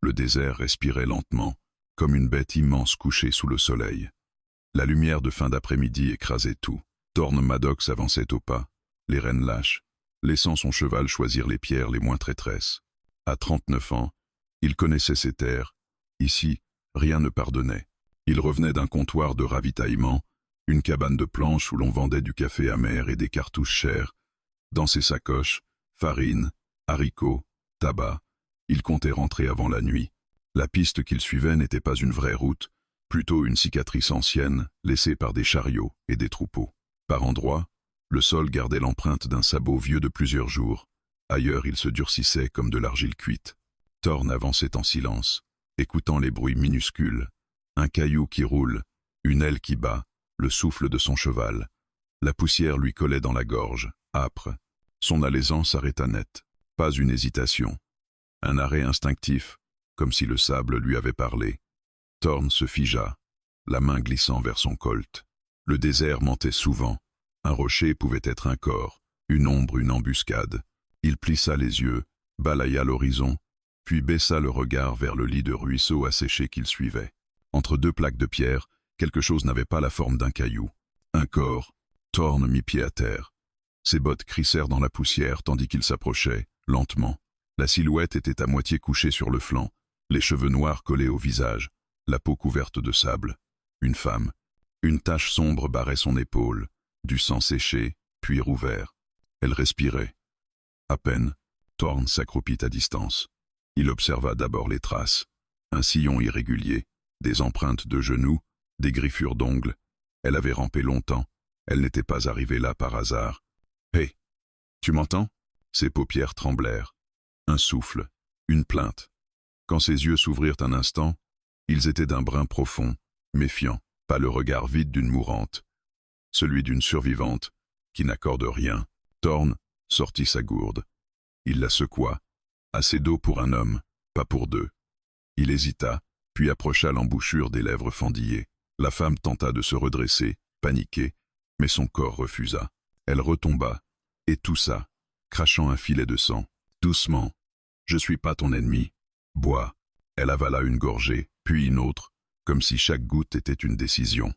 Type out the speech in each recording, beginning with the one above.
Le désert respirait lentement, comme une bête immense couchée sous le soleil. La lumière de fin d'après-midi écrasait tout. Thorn Maddox avançait au pas, les rênes lâches, laissant son cheval choisir les pierres les moins traîtresses. À 39 ans, il connaissait ces terres. Ici, rien ne pardonnait. Il revenait d'un comptoir de ravitaillement, une cabane de planches où l'on vendait du café amer et des cartouches chères. Dans ses sacoches, farine, haricots, tabac, il comptait rentrer avant la nuit. La piste qu'il suivait n'était pas une vraie route, plutôt une cicatrice ancienne, laissée par des chariots et des troupeaux. Par endroits, le sol gardait l'empreinte d'un sabot vieux de plusieurs jours. Ailleurs, il se durcissait comme de l'argile cuite. Thorn avançait en silence, écoutant les bruits minuscules. Un caillou qui roule, une aile qui bat, le souffle de son cheval. La poussière lui collait dans la gorge, âpre. Son alezan s'arrêta net. Pas une hésitation. Un arrêt instinctif, comme si le sable lui avait parlé. Thorn se figea, la main glissant vers son colt. Le désert mentait souvent. Un rocher pouvait être un corps, une ombre, une embuscade. Il plissa les yeux, balaya l'horizon, puis baissa le regard vers le lit de ruisseau asséché qu'il suivait. Entre deux plaques de pierre, quelque chose n'avait pas la forme d'un caillou. Un corps. Thorn mit pied à terre. Ses bottes crissèrent dans la poussière tandis qu'il s'approchait, lentement. La silhouette était à moitié couchée sur le flanc, les cheveux noirs collés au visage, la peau couverte de sable. Une femme. Une tache sombre barrait son épaule, du sang séché, puis rouvert. Elle respirait. À peine, Thorn s'accroupit à distance. Il observa d'abord les traces. Un sillon irrégulier, des empreintes de genoux, des griffures d'ongles. Elle avait rampé longtemps. Elle n'était pas arrivée là par hasard. « Hé, tu m'entends » Ses paupières tremblèrent. Un souffle, une plainte. Quand ses yeux s'ouvrirent un instant, ils étaient d'un brun profond, méfiant, pas le regard vide d'une mourante, celui d'une survivante qui n'accorde rien. Thorn sortit sa gourde. Il la secoua. Assez d'eau pour un homme, pas pour deux. Il hésita, puis approcha l'embouchure des lèvres fendillées. La femme tenta de se redresser, paniquée, mais son corps refusa. Elle retomba, et toussa, crachant un filet de sang. Doucement. Je suis pas ton ennemi. Bois. Elle avala une gorgée, puis une autre, comme si chaque goutte était une décision.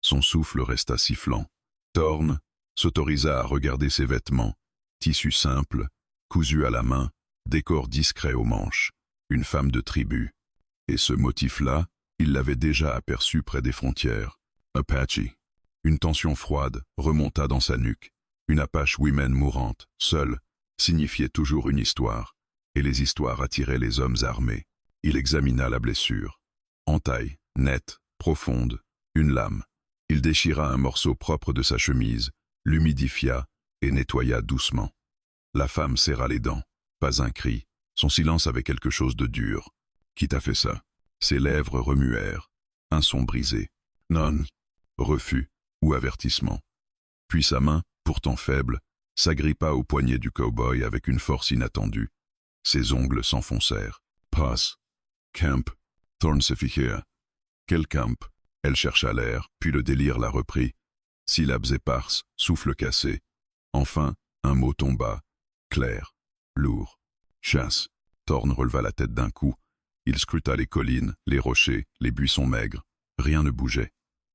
Son souffle resta sifflant. Thorn s'autorisa à regarder ses vêtements, tissu simple, cousu à la main, décor discret aux manches, une femme de tribu. Et ce motif-là, il l'avait déjà aperçu près des frontières. Apache. Une tension froide remonta dans sa nuque. Une Apache women mourante, seule, signifiait toujours une histoire, et les histoires attiraient les hommes armés. Il examina la blessure. Entaille, nette, profonde, une lame. Il déchira un morceau propre de sa chemise, l'humidifia et nettoya doucement. La femme serra les dents. Pas un cri. Son silence avait quelque chose de dur. Qui t'a fait ça? Ses lèvres remuèrent. Un son brisé. Non. Refus ou avertissement. Puis sa main, pourtant faible, s'agrippa au poignet du cow-boy avec une force inattendue. Ses ongles s'enfoncèrent. Passe. Camp. Thorn se figea. Quel camp? Elle chercha l'air, puis le délire la reprit. Syllabes éparses, souffle cassé. Enfin, un mot tomba. Clair. Lourd. Chasse. Thorn releva la tête d'un coup. Il scruta les collines, les rochers, les buissons maigres. Rien ne bougeait.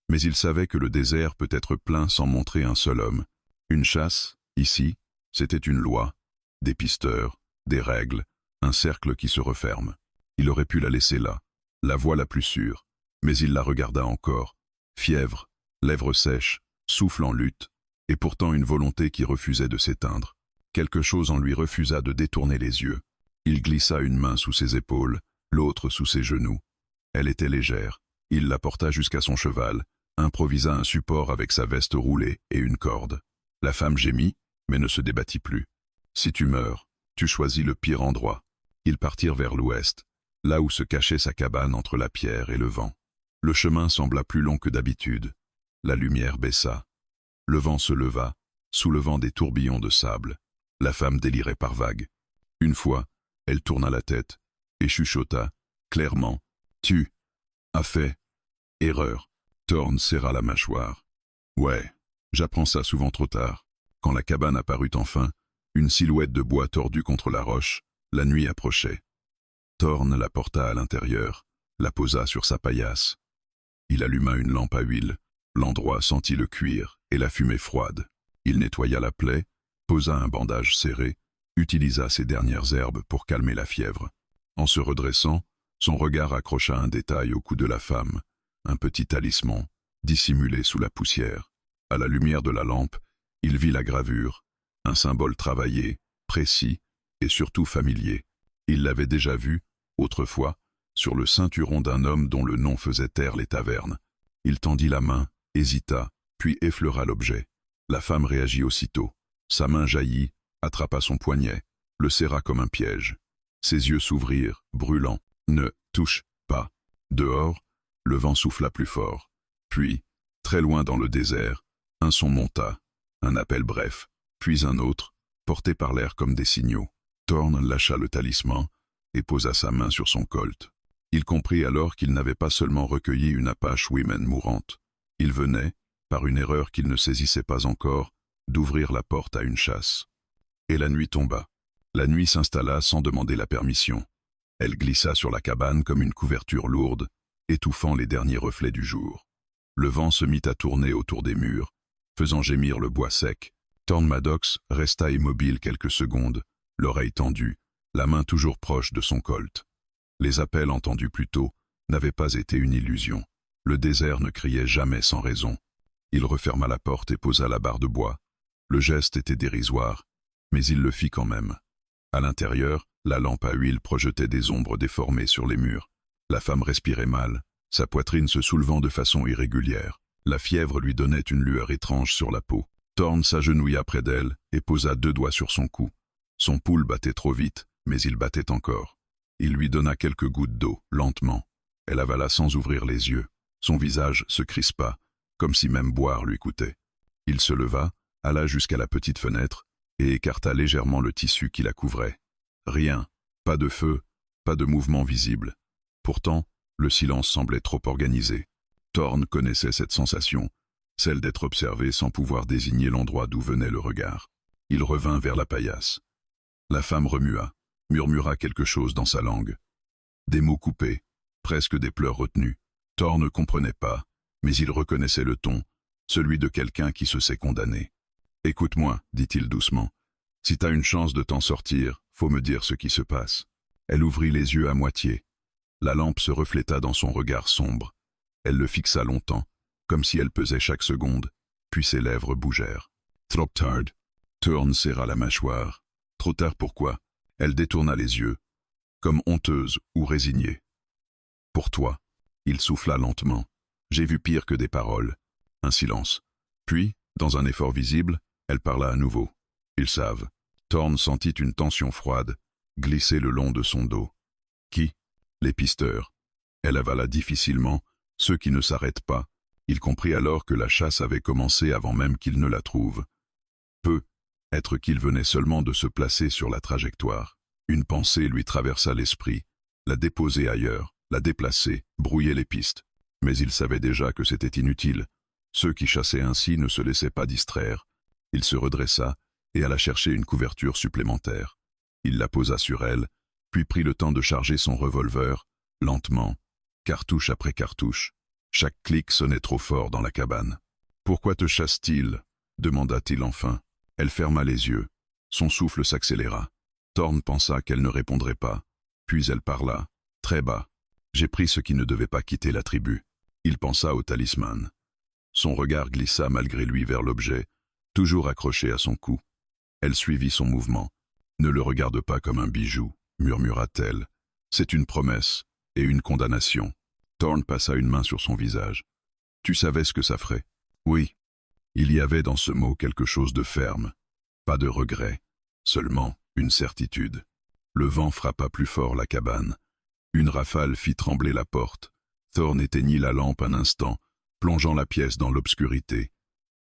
Mais il savait que le désert peut être plein sans montrer un seul homme. Une chasse, ici, c'était une loi. Des pisteurs, des règles, un cercle qui se referme. Il aurait pu la laisser là, la voie la plus sûre. Mais il la regarda encore. Fièvre, lèvres sèches, souffle en lutte, et pourtant une volonté qui refusait de s'éteindre. Quelque chose en lui refusa de détourner les yeux. Il glissa une main sous ses épaules, l'autre sous ses genoux. Elle était légère. Il la porta jusqu'à son cheval, improvisa un support avec sa veste roulée et une corde. La femme gémit, mais ne se débattit plus. Si tu meurs, tu choisis le pire endroit. Ils partirent vers l'ouest, là où se cachait sa cabane entre la pierre et le vent. Le chemin sembla plus long que d'habitude. La lumière baissa. Le vent se leva, soulevant des tourbillons de sable. La femme délirait par vagues. Une fois, elle tourna la tête et chuchota, clairement, « Tu as fait erreur. » Thorn serra la mâchoire. « Ouais, j'apprends ça souvent trop tard. » Quand la cabane apparut enfin, une silhouette de bois tordue contre la roche, la nuit approchait. Thorn la porta à l'intérieur, la posa sur sa paillasse. Il alluma une lampe à huile. L'endroit sentit le cuir et la fumée froide. Il nettoya la plaie, posa un bandage serré, utilisa ses dernières herbes pour calmer la fièvre. En se redressant, son regard accrocha un détail au cou de la femme, un petit talisman, dissimulé sous la poussière. À la lumière de la lampe, il vit la gravure, un symbole travaillé, précis et surtout familier. Il l'avait déjà vu, autrefois, sur le ceinturon d'un homme dont le nom faisait taire les tavernes. Il tendit la main, hésita, puis effleura l'objet. La femme réagit aussitôt. Sa main jaillit, attrapa son poignet, le serra comme un piège. Ses yeux s'ouvrirent, brûlants. « Ne touche pas !» Dehors, le vent souffla plus fort. Puis, très loin dans le désert, un son monta, un appel bref, puis un autre, porté par l'air comme des signaux. Thorn lâcha le talisman et posa sa main sur son colt. Il comprit alors qu'il n'avait pas seulement recueilli une Apache Women mourante. Il venait, par une erreur qu'il ne saisissait pas encore, d'ouvrir la porte à une chasse. Et la nuit tomba. La nuit s'installa sans demander la permission. Elle glissa sur la cabane comme une couverture lourde, étouffant les derniers reflets du jour. Le vent se mit à tourner autour des murs, faisant gémir le bois sec. Thorn Maddox resta immobile quelques secondes, l'oreille tendue, la main toujours proche de son colt. Les appels entendus plus tôt n'avaient pas été une illusion. Le désert ne criait jamais sans raison. Il referma la porte et posa la barre de bois. Le geste était dérisoire, mais il le fit quand même. À l'intérieur, la lampe à huile projetait des ombres déformées sur les murs. La femme respirait mal, sa poitrine se soulevant de façon irrégulière. La fièvre lui donnait une lueur étrange sur la peau. Thorn s'agenouilla près d'elle et posa 2 doigts sur son cou. Son pouls battait trop vite, mais il battait encore. Il lui donna quelques gouttes d'eau, lentement. Elle avala sans ouvrir les yeux. Son visage se crispa, comme si même boire lui coûtait. Il se leva, alla jusqu'à la petite fenêtre et écarta légèrement le tissu qui la couvrait. Rien, pas de feu, pas de mouvement visible. Pourtant, le silence semblait trop organisé. Thorn connaissait cette sensation, celle d'être observé sans pouvoir désigner l'endroit d'où venait le regard. Il revint vers la paillasse. La femme remua, murmura quelque chose dans sa langue. Des mots coupés, presque des pleurs retenus. Thorn ne comprenait pas, mais il reconnaissait le ton, celui de quelqu'un qui se sait condamné. « Écoute-moi, dit-il doucement. Si t'as une chance de t'en sortir, faut me dire ce qui se passe. » Elle ouvrit les yeux à moitié. La lampe se refléta dans son regard sombre. Elle le fixa longtemps, comme si elle pesait chaque seconde, puis ses lèvres bougèrent. « Trop tard. » Thorn serra la mâchoire. « Trop tard pourquoi ?» Elle détourna les yeux, comme honteuse ou résignée. « Pour toi. » Il souffla lentement. « J'ai vu pire que des paroles. » Un silence. Puis, dans un effort visible, elle parla à nouveau. « Ils savent. » Thorn sentit une tension froide glisser le long de son dos. « Qui ?» ?»« Les pisteurs. » Elle avala difficilement, ceux qui ne s'arrêtent pas. Il comprit alors que la chasse avait commencé avant même qu'il ne la trouve. Peu, être qu'il venait seulement de se placer sur la trajectoire. Une pensée lui traversa l'esprit, la déposer ailleurs, la déplacer, brouiller les pistes. Mais il savait déjà que c'était inutile. Ceux qui chassaient ainsi ne se laissaient pas distraire. Il se redressa et alla chercher une couverture supplémentaire. Il la posa sur elle, puis prit le temps de charger son revolver, lentement, cartouche après cartouche. Chaque clic sonnait trop fort dans la cabane. « Pourquoi te chasse-t-il » demanda-t-il enfin. Elle ferma les yeux. Son souffle s'accéléra. Thorn pensa qu'elle ne répondrait pas. Puis elle parla, très bas. « J'ai pris ce qui ne devait pas quitter la tribu. » Il pensa au talisman. Son regard glissa malgré lui vers l'objet, toujours accroché à son cou. Elle suivit son mouvement. « Ne le regarde pas comme un bijou, » murmura-t-elle. « C'est une promesse et une condamnation. » Thorn passa une main sur son visage. « Tu savais ce que ça ferait ?» ?»« Oui. » Il y avait dans ce mot quelque chose de ferme. Pas de regret, seulement une certitude. Le vent frappa plus fort la cabane. Une rafale fit trembler la porte. Thorn éteignit la lampe un instant, plongeant la pièce dans l'obscurité.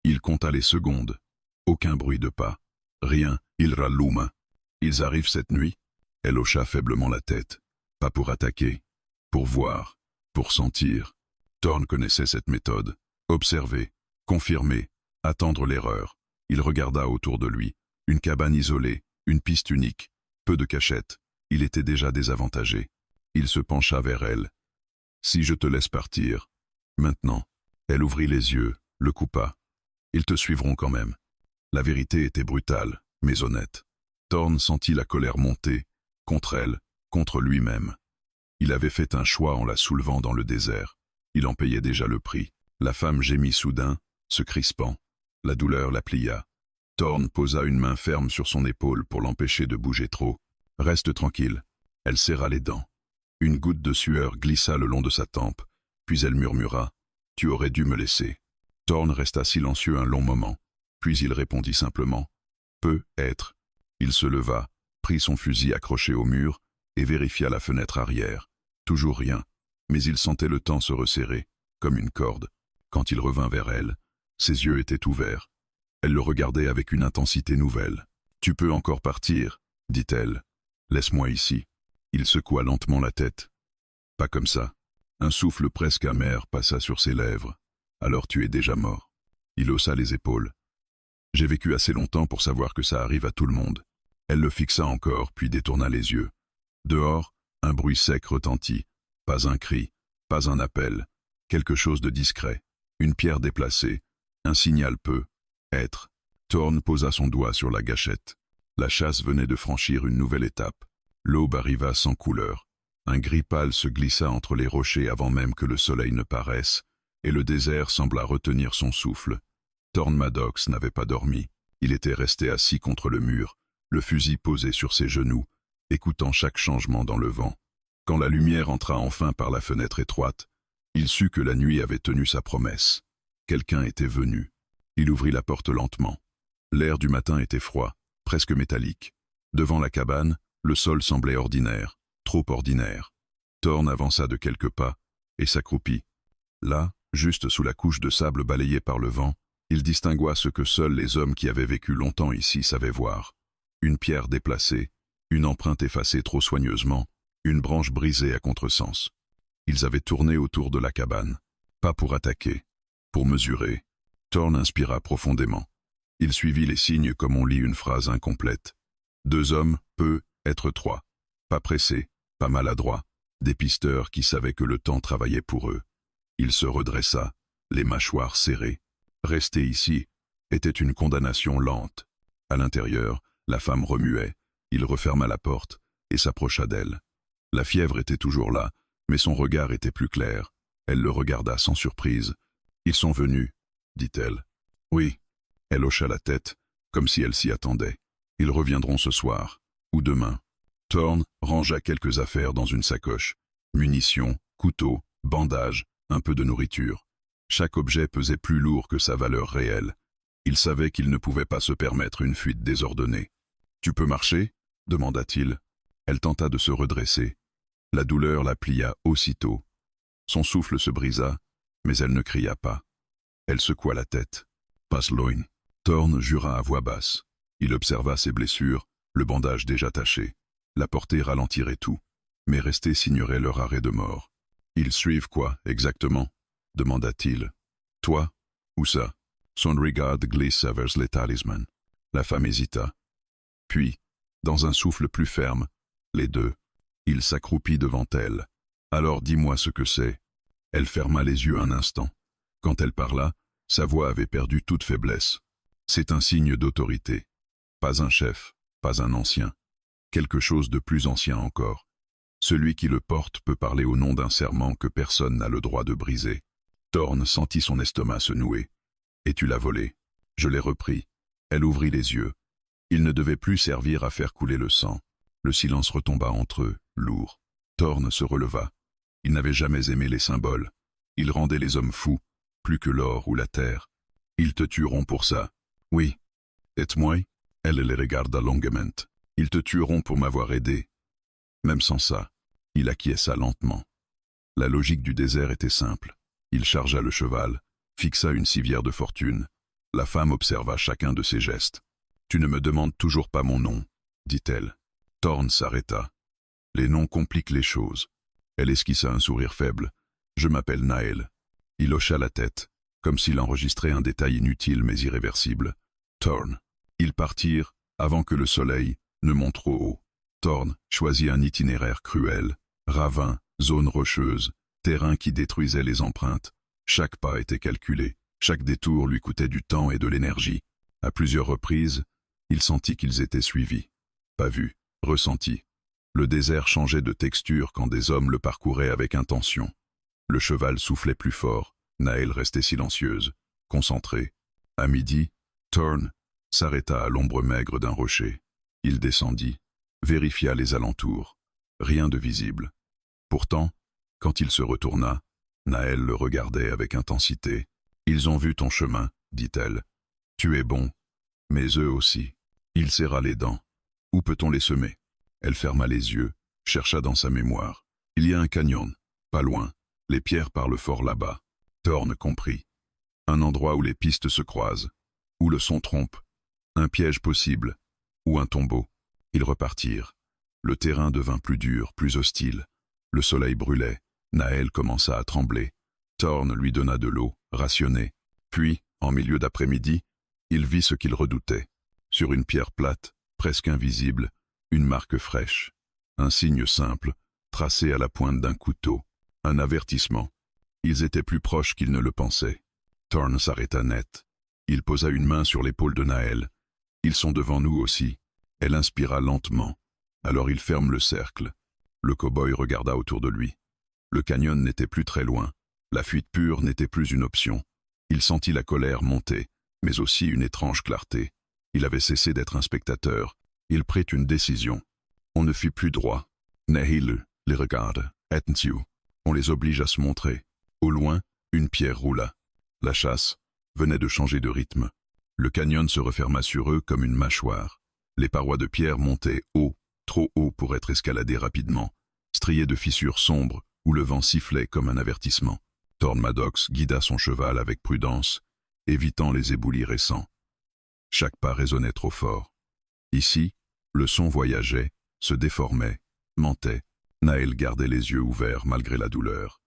Il compta les secondes. Aucun bruit de pas. Rien, il ralluma. « Ils arrivent cette nuit ?» Elle hocha faiblement la tête. Pas pour attaquer, pour voir, pour sentir. Thorn connaissait cette méthode. Observer, confirmer, attendre l'erreur. Il regarda autour de lui. Une cabane isolée, une piste unique, peu de cachettes. Il était déjà désavantagé. Il se pencha vers elle. « Si je te laisse partir, maintenant. » Elle ouvrit les yeux, le coupa. « Ils te suivront quand même. » La vérité était brutale, mais honnête. Thorn sentit la colère monter, contre elle, contre lui-même. Il avait fait un choix en la soulevant dans le désert. Il en payait déjà le prix. La femme gémit soudain, se crispant. La douleur la plia. Thorn posa une main ferme sur son épaule pour l'empêcher de bouger trop. « Reste tranquille. » Elle serra les dents. Une goutte de sueur glissa le long de sa tempe, puis elle murmura « Tu aurais dû me laisser. » Thorn resta silencieux un long moment, puis il répondit simplement « Peut être. » Il se leva, prit son fusil accroché au mur et vérifia la fenêtre arrière. Toujours rien, mais il sentait le temps se resserrer, comme une corde. Quand il revint vers elle, ses yeux étaient ouverts. Elle le regardait avec une intensité nouvelle. « Tu peux encore partir, » dit-elle. « Laisse-moi ici. » Il secoua lentement la tête. « Pas comme ça. » Un souffle presque amer passa sur ses lèvres. « Alors tu es déjà mort. » Il haussa les épaules. « J'ai vécu assez longtemps pour savoir que ça arrive à tout le monde. » Elle le fixa encore, puis détourna les yeux. Dehors, un bruit sec retentit. Pas un cri, pas un appel. Quelque chose de discret. Une pierre déplacée. Un signal peu. Être. Thorn posa son doigt sur la gâchette. La chasse venait de franchir une nouvelle étape. L'aube arriva sans couleur. Un gris pâle se glissa entre les rochers avant même que le soleil ne paraisse, et le désert sembla retenir son souffle. Thorn Maddox n'avait pas dormi. Il était resté assis contre le mur, le fusil posé sur ses genoux, écoutant chaque changement dans le vent. Quand la lumière entra enfin par la fenêtre étroite, il sut que la nuit avait tenu sa promesse. Quelqu'un était venu. Il ouvrit la porte lentement. L'air du matin était froid, presque métallique. Devant la cabane, le sol semblait ordinaire, trop ordinaire. Thorn avança de quelques pas et s'accroupit. Là, juste sous la couche de sable balayée par le vent, il distingua ce que seuls les hommes qui avaient vécu longtemps ici savaient voir. Une pierre déplacée, une empreinte effacée trop soigneusement, une branche brisée à contresens. Ils avaient tourné autour de la cabane, pas pour attaquer, pour mesurer. Thorn inspira profondément. Il suivit les signes comme on lit une phrase incomplète. 2 hommes, peut être 3. Pas pressés, pas maladroits, des pisteurs qui savaient que le temps travaillait pour eux. Il se redressa, les mâchoires serrées. Rester ici était une condamnation lente. À l'intérieur, la femme remuait. Il referma la porte et s'approcha d'elle. La fièvre était toujours là, mais son regard était plus clair. Elle le regarda sans surprise. « Ils sont venus, » dit-elle. « Oui. » Elle hocha la tête, comme si elle s'y attendait. « Ils reviendront ce soir, ou demain. » Thorn rangea quelques affaires dans une sacoche. Munitions, couteaux, bandages, un peu de nourriture. Chaque objet pesait plus lourd que sa valeur réelle. Il savait qu'il ne pouvait pas se permettre une fuite désordonnée. « Tu peux marcher ?» demanda-t-il. Elle tenta de se redresser. La douleur la plia aussitôt. Son souffle se brisa, mais elle ne cria pas. Elle secoua la tête. « Passe loin. » Thorn jura à voix basse. Il observa ses blessures, le bandage déjà taché. La portée ralentirait tout, mais rester signerait leur arrêt de mort. « Ils suivent quoi, exactement ?» demanda-t-il. « Toi, ou ça ?» Son regard glissa vers les talismans. La femme hésita. Puis, dans un souffle plus ferme, les deux. Il s'accroupit devant elle. « Alors dis-moi ce que c'est. » Elle ferma les yeux un instant. Quand elle parla, sa voix avait perdu toute faiblesse. « C'est un signe d'autorité. Pas un chef, pas un ancien. Quelque chose de plus ancien encore. Celui qui le porte peut parler au nom d'un serment que personne n'a le droit de briser. » Thorn sentit son estomac se nouer. « Et tu l'as volé. » Je l'ai repris. Elle ouvrit les yeux. Il ne devait plus servir à faire couler le sang. Le silence retomba entre eux, lourd. Thorn se releva. Il n'avait jamais aimé les symboles. Il rendait les hommes fous, plus que l'or ou la terre. Ils te tueront pour ça. Oui. Et-moi? Elle les regarda longuement. Ils te tueront pour m'avoir aidé. Même sans ça, il acquiesça lentement. La logique du désert était simple. Il chargea le cheval, fixa une civière de fortune. La femme observa chacun de ses gestes. « Tu ne me demandes toujours pas mon nom, » dit-elle. Thorn s'arrêta. Les noms compliquent les choses. Elle esquissa un sourire faible. « Je m'appelle Naël. » Il hocha la tête, comme s'il enregistrait un détail inutile mais irréversible. Thorn. Ils partirent avant que le soleil ne monte trop haut. Thorn choisit un itinéraire cruel. Ravins, zones rocheuses, terrain qui détruisait les empreintes. Chaque pas était calculé, chaque détour lui coûtait du temps et de l'énergie. À plusieurs reprises, il sentit qu'ils étaient suivis. Pas vus, ressentis. Le désert changeait de texture quand des hommes le parcouraient avec intention. Le cheval soufflait plus fort, Nahel restait silencieuse, concentrée. À midi, Thorn s'arrêta à l'ombre maigre d'un rocher. Il descendit, vérifia les alentours. Rien de visible. Pourtant, quand il se retourna, Nahel le regardait avec intensité. « Ils ont vu ton chemin, dit-elle. Tu es bon, mais eux aussi. » Il serra les dents. « Où peut-on les semer ?» Elle ferma les yeux, chercha dans sa mémoire. « Il y a un canyon, pas loin. Les pierres parlent fort là-bas. » Thorn comprit. Un endroit où les pistes se croisent, où le son trompe. Un piège possible, ou un tombeau. Ils repartirent. Le terrain devint plus dur, plus hostile. Le soleil brûlait. Nahel commença à trembler. Thorn lui donna de l'eau, rationnée. Puis, en milieu d'après-midi, il vit ce qu'il redoutait. Sur une pierre plate, presque invisible, une marque fraîche. Un signe simple, tracé à la pointe d'un couteau. Un avertissement. Ils étaient plus proches qu'ils ne le pensaient. Thorn s'arrêta net. Il posa une main sur l'épaule de Nahel. « Ils sont devant nous aussi. » Elle inspira lentement. Alors il ferme le cercle. Le cow-boy regarda autour de lui. Le canyon n'était plus très loin. La fuite pure n'était plus une option. Il sentit la colère monter, mais aussi une étrange clarté. Il avait cessé d'être un spectateur. Il prit une décision. On ne fit plus droit. Nahel les regarde. Attention. On les oblige à se montrer. Au loin, une pierre roula. La chasse venait de changer de rythme. Le canyon se referma sur eux comme une mâchoire. Les parois de pierre montaient haut, trop haut pour être escaladées rapidement, striées de fissures sombres où le vent sifflait comme un avertissement. Thorn Maddox guida son cheval avec prudence, évitant les éboulis récents. Chaque pas résonnait trop fort. Ici, le son voyageait, se déformait, mentait. Nahel gardait les yeux ouverts malgré la douleur.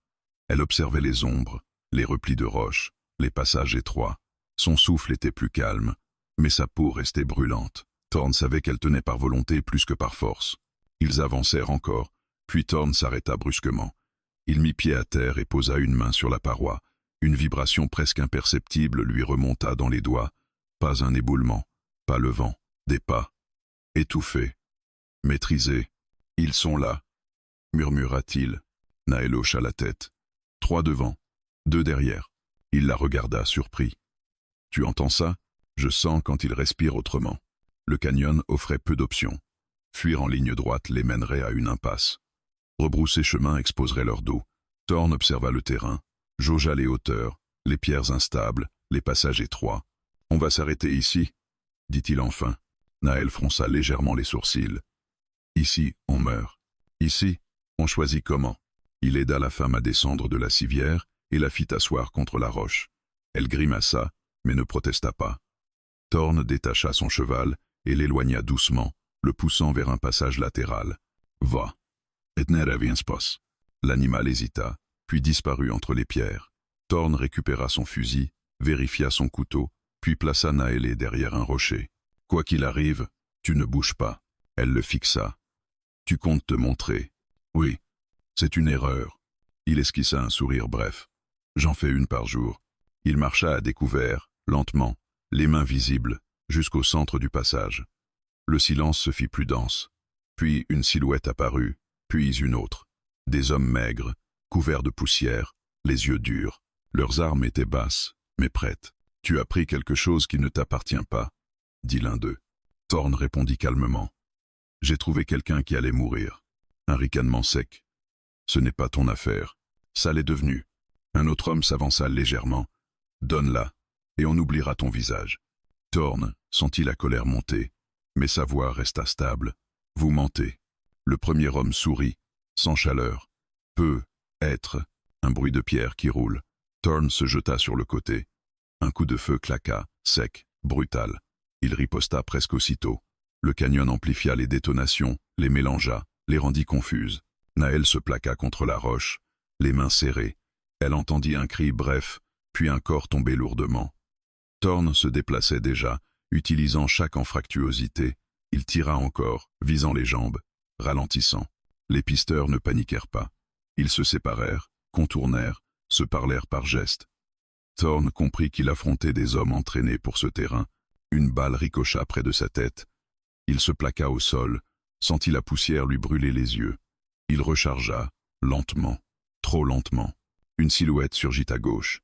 Elle observait les ombres, les replis de roches, les passages étroits. Son souffle était plus calme, mais sa peau restait brûlante. Thorn savait qu'elle tenait par volonté plus que par force. Ils avancèrent encore, puis Thorn s'arrêta brusquement. Il mit pied à terre et posa une main sur la paroi. Une vibration presque imperceptible lui remonta dans les doigts. Pas un éboulement, pas le vent, des pas. Étouffés, maîtrisés. « Ils sont là », murmura-t-il. Nahel hocha la tête. 3 devant, 2 derrière. Il la regarda, surpris. « Tu entends ça ? Je sens quand ils respirent autrement. » Le canyon offrait peu d'options. Fuir en ligne droite les mènerait à une impasse. Rebrousser chemin exposerait leur dos. Thorn observa le terrain, jaugea les hauteurs, les pierres instables, les passages étroits. « On va s'arrêter ici ?» dit-il enfin. Nahel fronça légèrement les sourcils. « Ici, on meurt. Ici, on choisit comment. » Il aida la femme à descendre de la civière et la fit asseoir contre la roche. Elle grimaça, mais ne protesta pas. Thorn détacha son cheval et l'éloigna doucement, le poussant vers un passage latéral. « Va. » L'animal hésita, puis disparut entre les pierres. Thorn récupéra son fusil, vérifia son couteau, puis plaça Nahel derrière un rocher. « Quoi qu'il arrive, tu ne bouges pas. » Elle le fixa. « Tu comptes te montrer. »« Oui. C'est une erreur. » Il esquissa un sourire bref. « J'en fais une par jour. » Il marcha à découvert, lentement, les mains visibles, jusqu'au centre du passage. Le silence se fit plus dense. Puis une silhouette apparut, puis une autre. Des hommes maigres, couverts de poussière, les yeux durs. Leurs armes étaient basses, mais prêtes. « Tu as pris quelque chose qui ne t'appartient pas, » dit l'un d'eux. Thorn répondit calmement. « J'ai trouvé quelqu'un qui allait mourir. » Un ricanement sec. « Ce n'est pas ton affaire. Ça l'est devenu. » Un autre homme s'avança légèrement. « Donne-la, et on oubliera ton visage. » Thorn sentit la colère monter, mais sa voix resta stable. « Vous mentez. » Le premier homme sourit, sans chaleur. « Peut être. » Un bruit de pierre qui roule. Thorn se jeta sur le côté. Un coup de feu claqua, sec, brutal. Il riposta presque aussitôt. Le canyon amplifia les détonations, les mélangea, les rendit confuses. Nahel se plaqua contre la roche, les mains serrées. Elle entendit un cri bref, puis un corps tomber lourdement. Thorn se déplaçait déjà, utilisant chaque anfractuosité. Il tira encore, visant les jambes, ralentissant. Les pisteurs ne paniquèrent pas. Ils se séparèrent, contournèrent, se parlèrent par gestes. Thorn comprit qu'il affrontait des hommes entraînés pour ce terrain. Une balle ricocha près de sa tête. Il se plaqua au sol, sentit la poussière lui brûler les yeux. Il rechargea, lentement, trop lentement. Une silhouette surgit à gauche.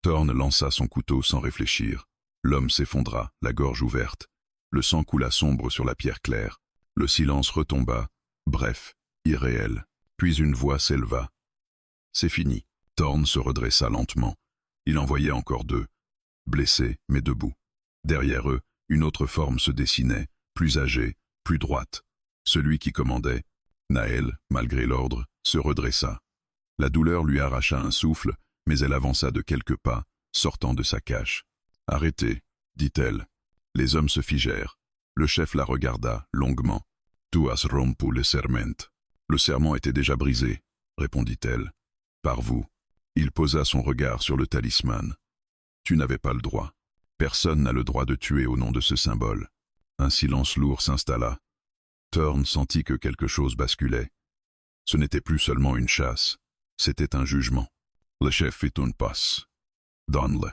Thorn lança son couteau sans réfléchir. L'homme s'effondra, la gorge ouverte. Le sang coula sombre sur la pierre claire. Le silence retomba, bref, irréel. Puis une voix s'éleva. « C'est fini. » Thorn se redressa lentement. Il en voyait encore deux, blessés mais debout. Derrière eux, une autre forme se dessinait, plus âgée, plus droite. Celui qui commandait, Naël, malgré l'ordre, se redressa. La douleur lui arracha un souffle, mais elle avança de quelques pas, sortant de sa cache. « Arrêtez, dit-elle. » Les hommes se figèrent. Le chef la regarda, longuement. « Tu has rompu le serment. » Le serment était déjà brisé, répondit-elle. « Par vous. » Il posa son regard sur le talisman. « Tu n'avais pas le droit. Personne n'a le droit de tuer au nom de ce symbole. » Un silence lourd s'installa. Thorn sentit que quelque chose basculait. Ce n'était plus seulement une chasse, c'était un jugement. Le chef fit un pas. « Donne-le. »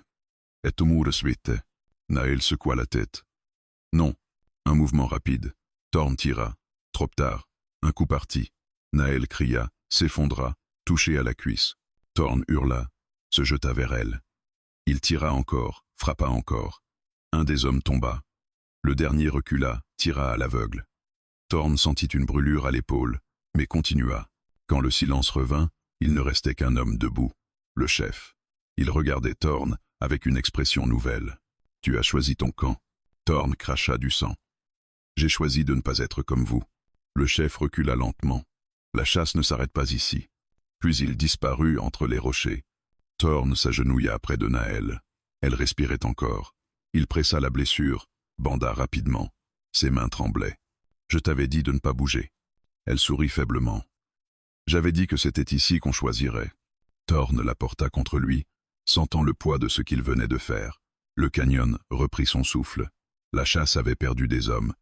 Et tu mourras vite. Naël secoua la tête. « Non. » Un mouvement rapide. Thorn tira. Trop tard. Un coup parti. Naël cria, s'effondra, touché à la cuisse. Thorn hurla, se jeta vers elle. Il tira encore, frappa encore. Un des hommes tomba. Le dernier recula, tira à l'aveugle. Thorn sentit une brûlure à l'épaule, mais continua. Quand le silence revint, il ne restait qu'un homme debout, le chef. Il regardait Thorn avec une expression nouvelle. « Tu as choisi ton camp. » Thorn cracha du sang. « J'ai choisi de ne pas être comme vous. » Le chef recula lentement. La chasse ne s'arrête pas ici. Puis il disparut entre les rochers. Thorn s'agenouilla près de Naël. Elle respirait encore. Il pressa la blessure, banda rapidement. Ses mains tremblaient. « Je t'avais dit de ne pas bouger. » Elle sourit faiblement. « J'avais dit que c'était ici qu'on choisirait. » Thorn la porta contre lui, sentant le poids de ce qu'il venait de faire. Le canyon reprit son souffle. La chasse avait perdu des hommes,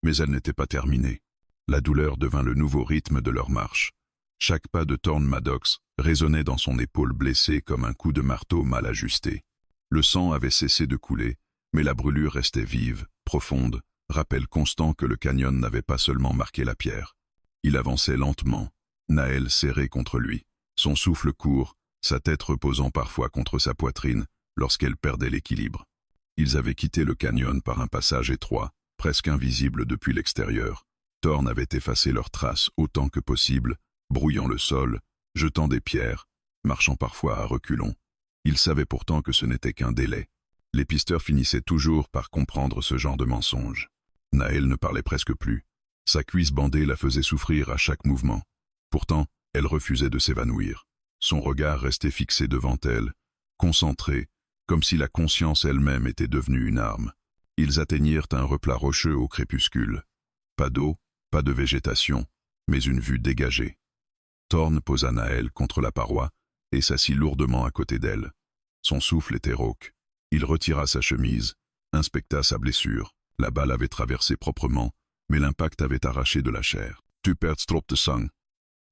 mais elle n'était pas terminée. La douleur devint le nouveau rythme de leur marche. Chaque pas de Thorn Maddox résonnait dans son épaule blessée comme un coup de marteau mal ajusté. Le sang avait cessé de couler, mais la brûlure restait vive, profonde, rappel constant que le canyon n'avait pas seulement marqué la pierre. Il avançait lentement, Naël serré contre lui, son souffle court, sa tête reposant parfois contre sa poitrine lorsqu'elle perdait l'équilibre. Ils avaient quitté le canyon par un passage étroit, presque invisible depuis l'extérieur. Thorn avait effacé leurs traces autant que possible, brouillant le sol, jetant des pierres, marchant parfois à reculons. Il savait pourtant que ce n'était qu'un délai. Les pisteurs finissaient toujours par comprendre ce genre de mensonge. Naël ne parlait presque plus. Sa cuisse bandée la faisait souffrir à chaque mouvement. Pourtant, elle refusait de s'évanouir. Son regard restait fixé devant elle, concentré, comme si la conscience elle-même était devenue une arme. Ils atteignirent un replat rocheux au crépuscule. Pas d'eau, pas de végétation, mais une vue dégagée. Thorn posa Naël contre la paroi et s'assit lourdement à côté d'elle. Son souffle était rauque. Il retira sa chemise, inspecta sa blessure. La balle avait traversé proprement, mais l'impact avait arraché de la chair. « Tu perds trop de sang »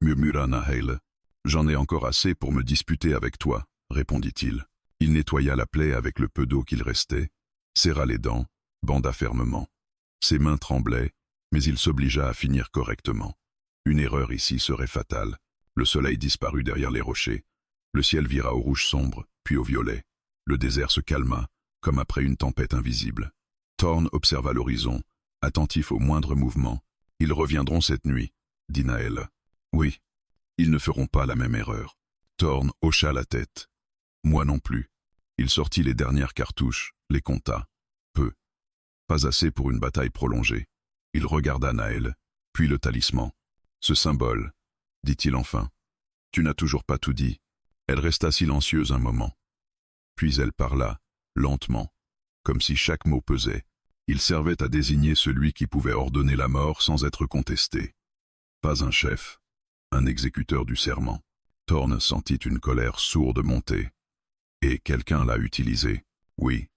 murmura Naël. « J'en ai encore assez pour me disputer avec toi » répondit-il. Il nettoya la plaie avec le peu d'eau qu'il restait, serra les dents, banda fermement. Ses mains tremblaient, mais il s'obligea à finir correctement. Une erreur ici serait fatale. Le soleil disparut derrière les rochers. Le ciel vira au rouge sombre, puis au violet. Le désert se calma, comme après une tempête invisible. Thorn observa l'horizon, attentif au moindre mouvement. « Ils reviendront cette nuit, » dit Naël. « Oui, ils ne feront pas la même erreur. » Thorn hocha la tête. « Moi non plus. » Il sortit les dernières cartouches, les compta. Peu. Pas assez pour une bataille prolongée. Il regarda Naël, puis le talisman. « Ce symbole, » dit-il enfin. « Tu n'as toujours pas tout dit. » Elle resta silencieuse un moment. Puis elle parla, lentement, comme si chaque mot pesait. Il servait à désigner celui qui pouvait ordonner la mort sans être contesté. Pas un chef, un exécuteur du serment. Thorn sentit une colère sourde monter. Et quelqu'un l'a utilisé, oui,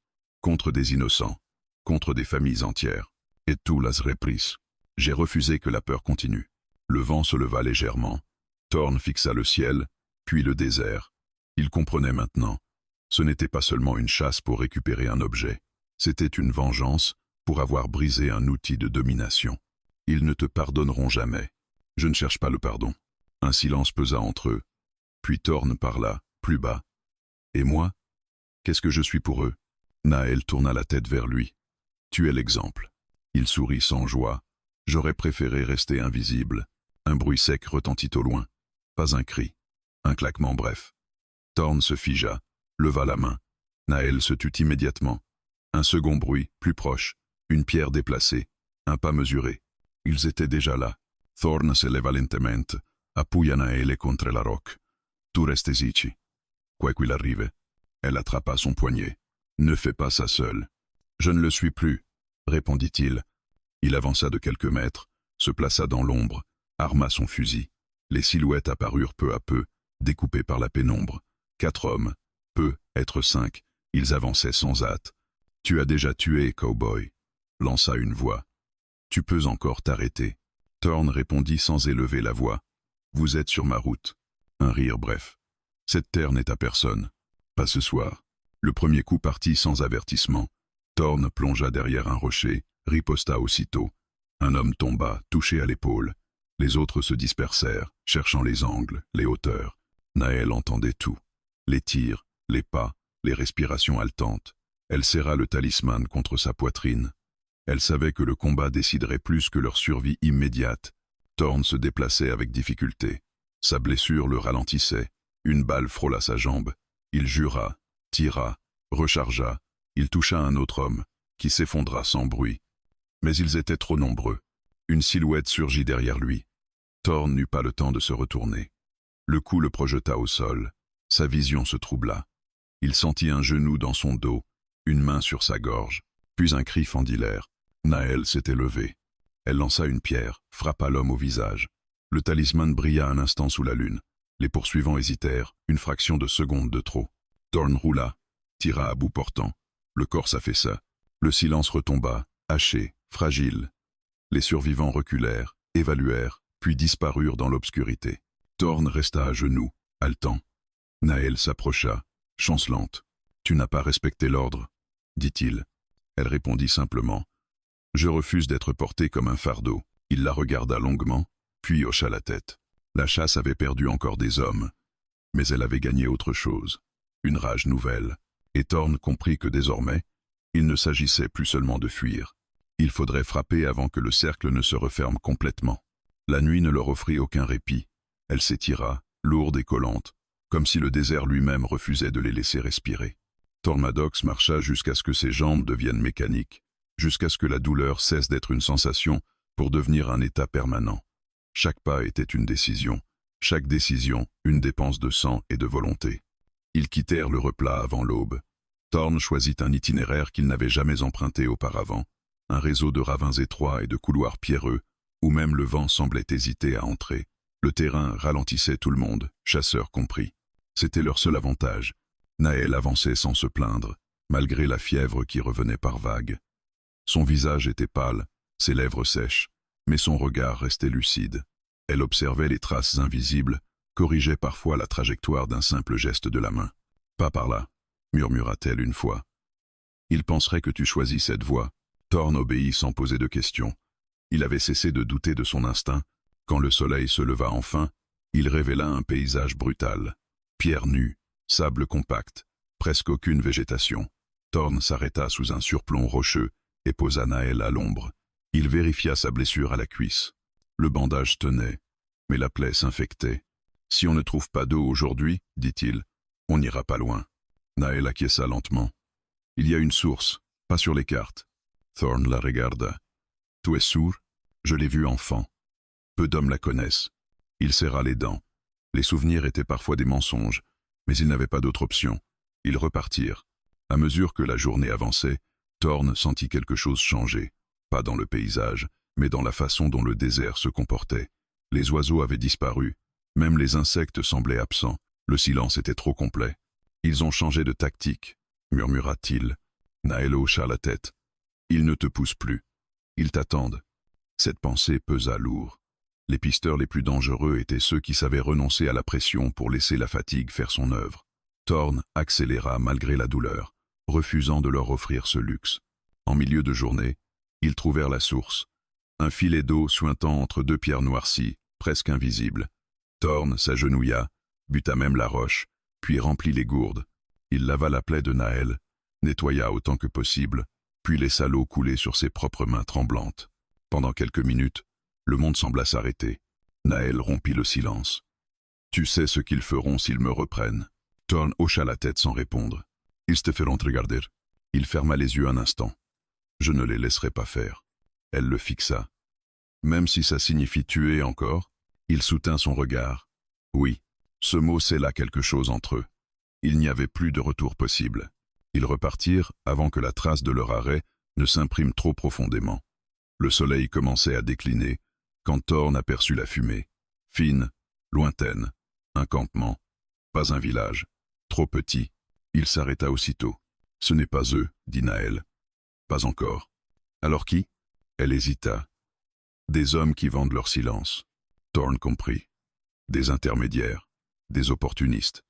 contre des innocents, contre des familles entières. Et tout las repris. J'ai refusé que la peur continue. Le vent se leva légèrement. Thorn fixa le ciel, puis le désert. Il comprenait maintenant. Ce n'était pas seulement une chasse pour récupérer un objet. C'était une vengeance pour avoir brisé un outil de domination. Ils ne te pardonneront jamais. Je ne cherche pas le pardon. Un silence pesa entre eux. Puis Thorn parla, plus bas. Et moi? Qu'est-ce que je suis pour eux? Naël tourna la tête vers lui. Tu es l'exemple. Il sourit sans joie. J'aurais préféré rester invisible. Un bruit sec retentit au loin. Pas un cri. Un claquement bref. Thorn se figea, leva la main. Naël se tut immédiatement. Un second bruit, plus proche. Une pierre déplacée. Un pas mesuré. Ils étaient déjà là. Thorn se leva lentamente. Appuia Naël contre la roche. Tu restes ici. Quoi qu'il arrive. Elle attrapa son poignet. Ne fais pas ça seul. Je ne le suis plus, répondit-il. Il avança de quelques mètres, se plaça dans l'ombre, arma son fusil. Les silhouettes apparurent peu à peu, découpées par la pénombre. 4 hommes, être 5, ils avançaient sans hâte. Tu as déjà tué, cowboy, lança une voix. Tu peux encore t'arrêter. Thorn répondit sans élever la voix. Vous êtes sur ma route. Un rire bref. Cette terre n'est à personne. Pas ce soir. Le premier coup partit sans avertissement. Thorn plongea derrière un rocher, riposta aussitôt. Un homme tomba, touché à l'épaule. Les autres se dispersèrent, cherchant les angles, les hauteurs. Naël entendait tout. Les tirs, les pas, les respirations haletantes. Elle serra le talisman contre sa poitrine. Elle savait que le combat déciderait plus que leur survie immédiate. Thorn se déplaçait avec difficulté. Sa blessure le ralentissait. Une balle frôla sa jambe. Il jura, tira, rechargea. Il toucha un autre homme, qui s'effondra sans bruit. Mais ils étaient trop nombreux. Une silhouette surgit derrière lui. Thorn n'eut pas le temps de se retourner. Le coup le projeta au sol. Sa vision se troubla. Il sentit un genou dans son dos, une main sur sa gorge, puis un cri fendit l'air. Naël s'était levée. Elle lança une pierre, frappa l'homme au visage. Le talisman brilla un instant sous la lune. Les poursuivants hésitèrent, une fraction de seconde de trop. Thorn roula, tira à bout portant. Le corps s'affaissa. Le silence retomba, haché, fragile. Les survivants reculèrent, évaluèrent, puis disparurent dans l'obscurité. Thorn resta à genoux, haletant. Naël s'approcha, chancelante. « Tu n'as pas respecté l'ordre, dit-il. Elle répondit simplement. « Je refuse d'être porté comme un fardeau. » Il la regarda longuement, puis hocha la tête. La chasse avait perdu encore des hommes, mais elle avait gagné autre chose, une rage nouvelle. Et Thorn comprit que désormais, il ne s'agissait plus seulement de fuir. Il faudrait frapper avant que le cercle ne se referme complètement. La nuit ne leur offrit aucun répit. Elle s'étira, lourde et collante, comme si le désert lui-même refusait de les laisser respirer. Thorn Maddox marcha jusqu'à ce que ses jambes deviennent mécaniques, jusqu'à ce que la douleur cesse d'être une sensation pour devenir un état permanent. Chaque pas était une décision, chaque décision une dépense de sang et de volonté. Ils quittèrent le replat avant l'aube. Thorn choisit un itinéraire qu'il n'avait jamais emprunté auparavant, un réseau de ravins étroits et de couloirs pierreux, où même le vent semblait hésiter à entrer. Le terrain ralentissait tout le monde, chasseurs compris. C'était leur seul avantage. Naël avançait sans se plaindre, malgré la fièvre qui revenait par vagues. Son visage était pâle, ses lèvres sèches, mais son regard restait lucide. Elle observait les traces invisibles, corrigeait parfois la trajectoire d'un simple geste de la main. « Pas par là », murmura-t-elle une fois. « Il penserait que tu choisis cette voie. » Thorn obéit sans poser de questions. Il avait cessé de douter de son instinct. Quand le soleil se leva enfin, il révéla un paysage brutal. Pierres nues, sable compact, presque aucune végétation. Thorn s'arrêta sous un surplomb rocheux et posa Naël à l'ombre. Il vérifia sa blessure à la cuisse. Le bandage tenait, mais la plaie s'infectait. « Si on ne trouve pas d'eau aujourd'hui, dit-il, on n'ira pas loin. » Naël acquiesça lentement. « Il y a une source, pas sur les cartes. » Thorn la regarda. « Tu es sûr? Je l'ai vue enfant. Peu d'hommes la connaissent. » Il serra les dents. Les souvenirs étaient parfois des mensonges, mais il n'avait pas d'autre option. Ils repartirent. À mesure que la journée avançait, Thorn sentit quelque chose changer. Pas dans le paysage, mais dans la façon dont le désert se comportait. Les oiseaux avaient disparu. Même les insectes semblaient absents. Le silence était trop complet. « Ils ont changé de tactique, » murmura-t-il. Naël hocha la tête. « Ils ne te poussent plus. Ils t'attendent. » Cette pensée pesa lourd. Les pisteurs les plus dangereux étaient ceux qui savaient renoncer à la pression pour laisser la fatigue faire son œuvre. Thorn accéléra malgré la douleur, refusant de leur offrir ce luxe. En milieu de journée, ils trouvèrent la source, un filet d'eau suintant entre deux pierres noircies, presque invisibles. Thorn s'agenouilla, but à même la roche, puis remplit les gourdes. Il lava la plaie de Naël, nettoya autant que possible, puis laissa l'eau couler sur ses propres mains tremblantes. Pendant quelques minutes, le monde sembla s'arrêter. Naël rompit le silence. « Tu sais ce qu'ils feront s'ils me reprennent. » Thorn hocha la tête sans répondre. « Ils te feront regarder. » Il ferma les yeux un instant. « Je ne les laisserai pas faire. » Elle le fixa. « Même si ça signifie tuer encore ?» Il soutint son regard. « Oui. » Ce mot scella quelque chose entre eux. Il n'y avait plus de retour possible. Ils repartirent avant que la trace de leur arrêt ne s'imprime trop profondément. Le soleil commençait à décliner quand Thorn aperçut la fumée. Fine, lointaine, un campement, pas un village, trop petit. Il s'arrêta aussitôt. « Ce n'est pas eux, dit Naël. Pas encore. Alors qui ? Elle hésita. Des hommes qui vendent leur silence. Thorn comprit. Des intermédiaires, des opportunistes.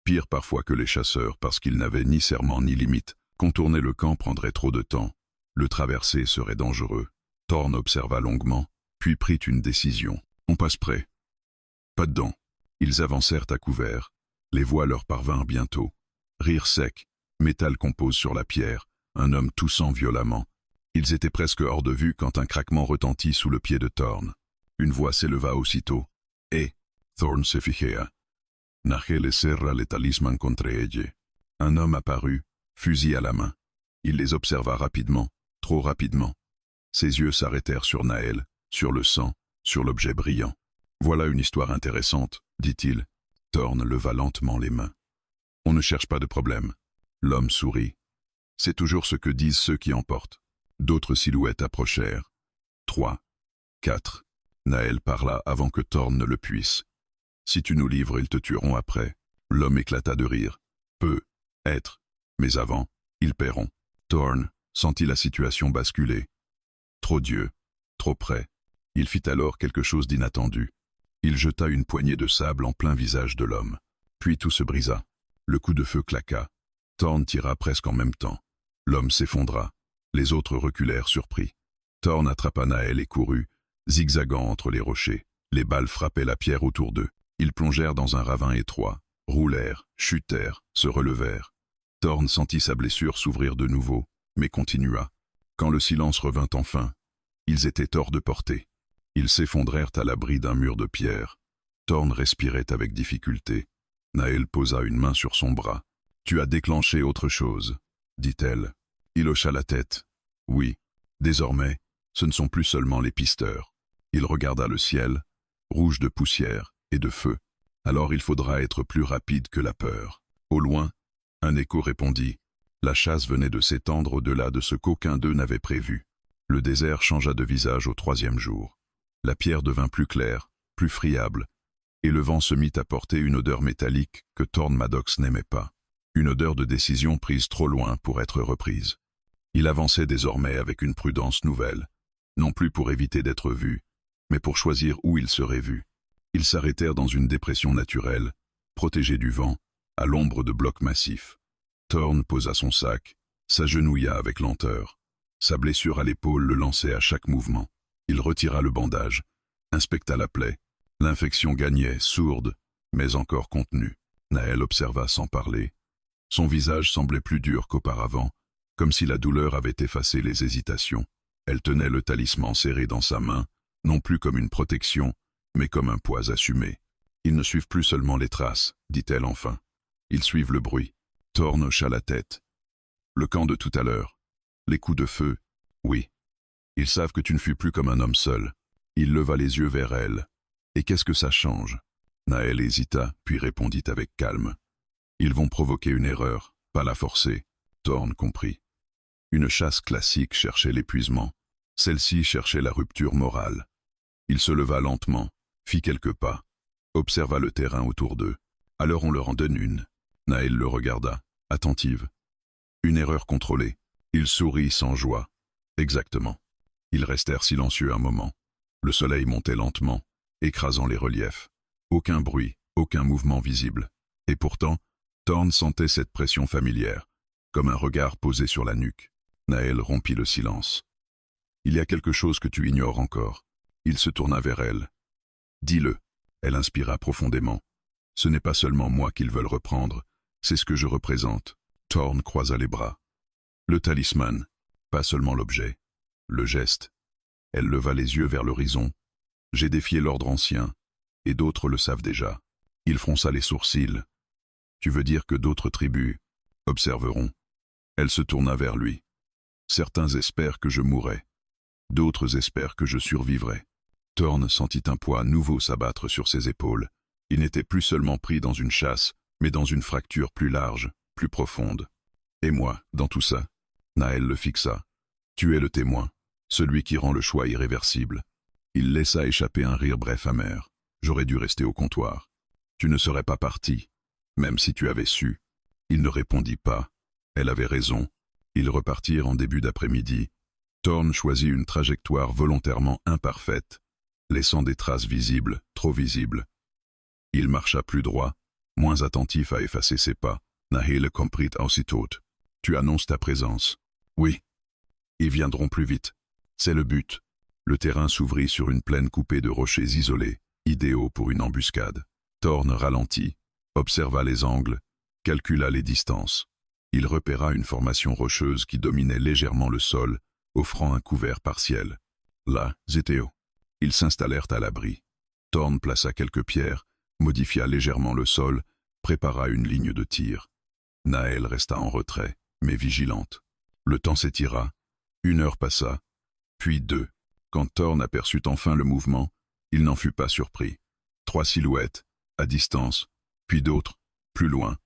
Pire parfois que les chasseurs parce qu'ils n'avaient ni serment ni limite. Contourner le camp prendrait trop de temps. Le traverser serait dangereux. Thorn observa longuement, puis prit une décision. On passe près. Pas dedans. Ils avancèrent à couvert. Les voix leur parvinrent bientôt. Rire sec, métal compose sur la pierre, un homme toussant violemment. Ils étaient presque hors de vue quand un craquement retentit sous le pied de Thorn. Une voix s'éleva aussitôt. « Et » Thorn se figea. « Nahel serra le talisman contre elle. » Un homme apparut, fusil à la main. Il les observa rapidement, trop rapidement. Ses yeux s'arrêtèrent sur Naël, sur le sang, sur l'objet brillant. « Voilà une histoire intéressante, » dit-il. Thorn leva lentement les mains. « On ne cherche pas de problème. » L'homme sourit. « C'est toujours ce que disent ceux qui emportent. » D'autres silhouettes approchèrent. 3, 4. Naël parla avant que Thorn ne le puisse. « Si tu nous livres, ils te tueront après. » L'homme éclata de rire. « Peut être. Mais avant, ils paieront. » Thorn sentit la situation basculer. Trop d'yeux, trop près. Il fit alors quelque chose d'inattendu. Il jeta une poignée de sable en plein visage de l'homme. Puis tout se brisa. Le coup de feu claqua. Thorn tira presque en même temps. L'homme s'effondra. Les autres reculèrent surpris. Thorn attrapa Naël et courut, zigzagant entre les rochers. Les balles frappaient la pierre autour d'eux. Ils plongèrent dans un ravin étroit, roulèrent, chutèrent, se relevèrent. Thorn sentit sa blessure s'ouvrir de nouveau, mais continua. Quand le silence revint enfin, ils étaient hors de portée. Ils s'effondrèrent à l'abri d'un mur de pierre. Thorn respirait avec difficulté. Naël posa une main sur son bras. « Tu as déclenché autre chose, » dit-elle. Il hocha la tête. « Oui, désormais, ce ne sont plus seulement les pisteurs. » Il regarda le ciel, rouge de poussière et de feu. « Alors il faudra être plus rapide que la peur. » Au loin, un écho répondit. La chasse venait de s'étendre au-delà de ce qu'aucun d'eux n'avait prévu. Le désert changea de visage au 3e jour. La pierre devint plus claire, plus friable, et le vent se mit à porter une odeur métallique que Thorn Maddox n'aimait pas. Une odeur de décision prise trop loin pour être reprise. Il avançait désormais avec une prudence nouvelle, non plus pour éviter d'être vu, mais pour choisir où il serait vu. Ils s'arrêtèrent dans une dépression naturelle, protégés du vent, à l'ombre de blocs massifs. Thorn posa son sac, s'agenouilla avec lenteur. Sa blessure à l'épaule le lançait à chaque mouvement. Il retira le bandage, inspecta la plaie. L'infection gagnait, sourde, mais encore contenue. Naël observa sans parler. Son visage semblait plus dur qu'auparavant, comme si la douleur avait effacé les hésitations. Elle tenait le talisman serré dans sa main, non plus comme une protection, mais comme un poids assumé. « Ils ne suivent plus seulement les traces, » dit-elle enfin. « Ils suivent le bruit. » Thorn hocha la tête. « Le camp de tout à l'heure. Les coups de feu. Oui. Ils savent que tu ne fus plus comme un homme seul. » Il leva les yeux vers elle. « Et qu'est-ce que ça change ?» Naël hésita, puis répondit avec calme. « Ils vont provoquer une erreur, pas la forcer. » Thorn comprit. Une chasse classique cherchait l'épuisement. Celle-ci cherchait la rupture morale. Il se leva lentement, fit quelques pas, observa le terrain autour d'eux. Alors on leur en donne une. Naël le regarda, attentive. Une erreur contrôlée. Il sourit sans joie. Exactement. Ils restèrent silencieux un moment. Le soleil montait lentement. écrasant les reliefs. Aucun bruit, aucun mouvement visible. Et pourtant, Thorn sentait cette pression familière, comme un regard posé sur la nuque. Nahel rompit le silence. « Il y a quelque chose que tu ignores encore. » Il se tourna vers elle. « Dis-le. » Elle inspira profondément. « Ce n'est pas seulement moi qu'ils veulent reprendre, c'est ce que je représente. » Thorn croisa les bras. « Le talisman, pas seulement l'objet, le geste. » Elle leva les yeux vers l'horizon. « J'ai défié l'ordre ancien, et d'autres le savent déjà. » Il fronça les sourcils. « Tu veux dire que d'autres tribus observeront ?» Elle se tourna vers lui. « Certains espèrent que je mourrai. D'autres espèrent que je survivrai. » Thorn sentit un poids nouveau s'abattre sur ses épaules. Il n'était plus seulement pris dans une chasse, mais dans une fracture plus large, plus profonde. « Et moi, dans tout ça ?» Nahel le fixa. « Tu es le témoin, celui qui rend le choix irréversible. » Il laissa échapper un rire bref amer. « J'aurais dû rester au comptoir. Tu ne serais pas parti, même si tu avais su. » Il ne répondit pas. Elle avait raison. Ils repartirent en début d'après-midi. Thorn choisit une trajectoire volontairement imparfaite, laissant des traces visibles, trop visibles. Il marcha plus droit, moins attentif à effacer ses pas. Nahel comprit aussitôt. « Tu annonces ta présence. »« Oui. » « Ils viendront plus vite. C'est le but. » Le terrain s'ouvrit sur une plaine coupée de rochers isolés, idéaux pour une embuscade. Thorn ralentit, observa les angles, calcula les distances. Il repéra une formation rocheuse qui dominait légèrement le sol, offrant un couvert partiel. Là, Zétéo. Ils s'installèrent à l'abri. Thorn plaça quelques pierres, modifia légèrement le sol, prépara une ligne de tir. Nahel resta en retrait, mais vigilante. Le temps s'étira. 1 heure passa, puis 2. Quand Thorn aperçut enfin le mouvement, il n'en fut pas surpris. 3 silhouettes, à distance, puis d'autres, plus loin.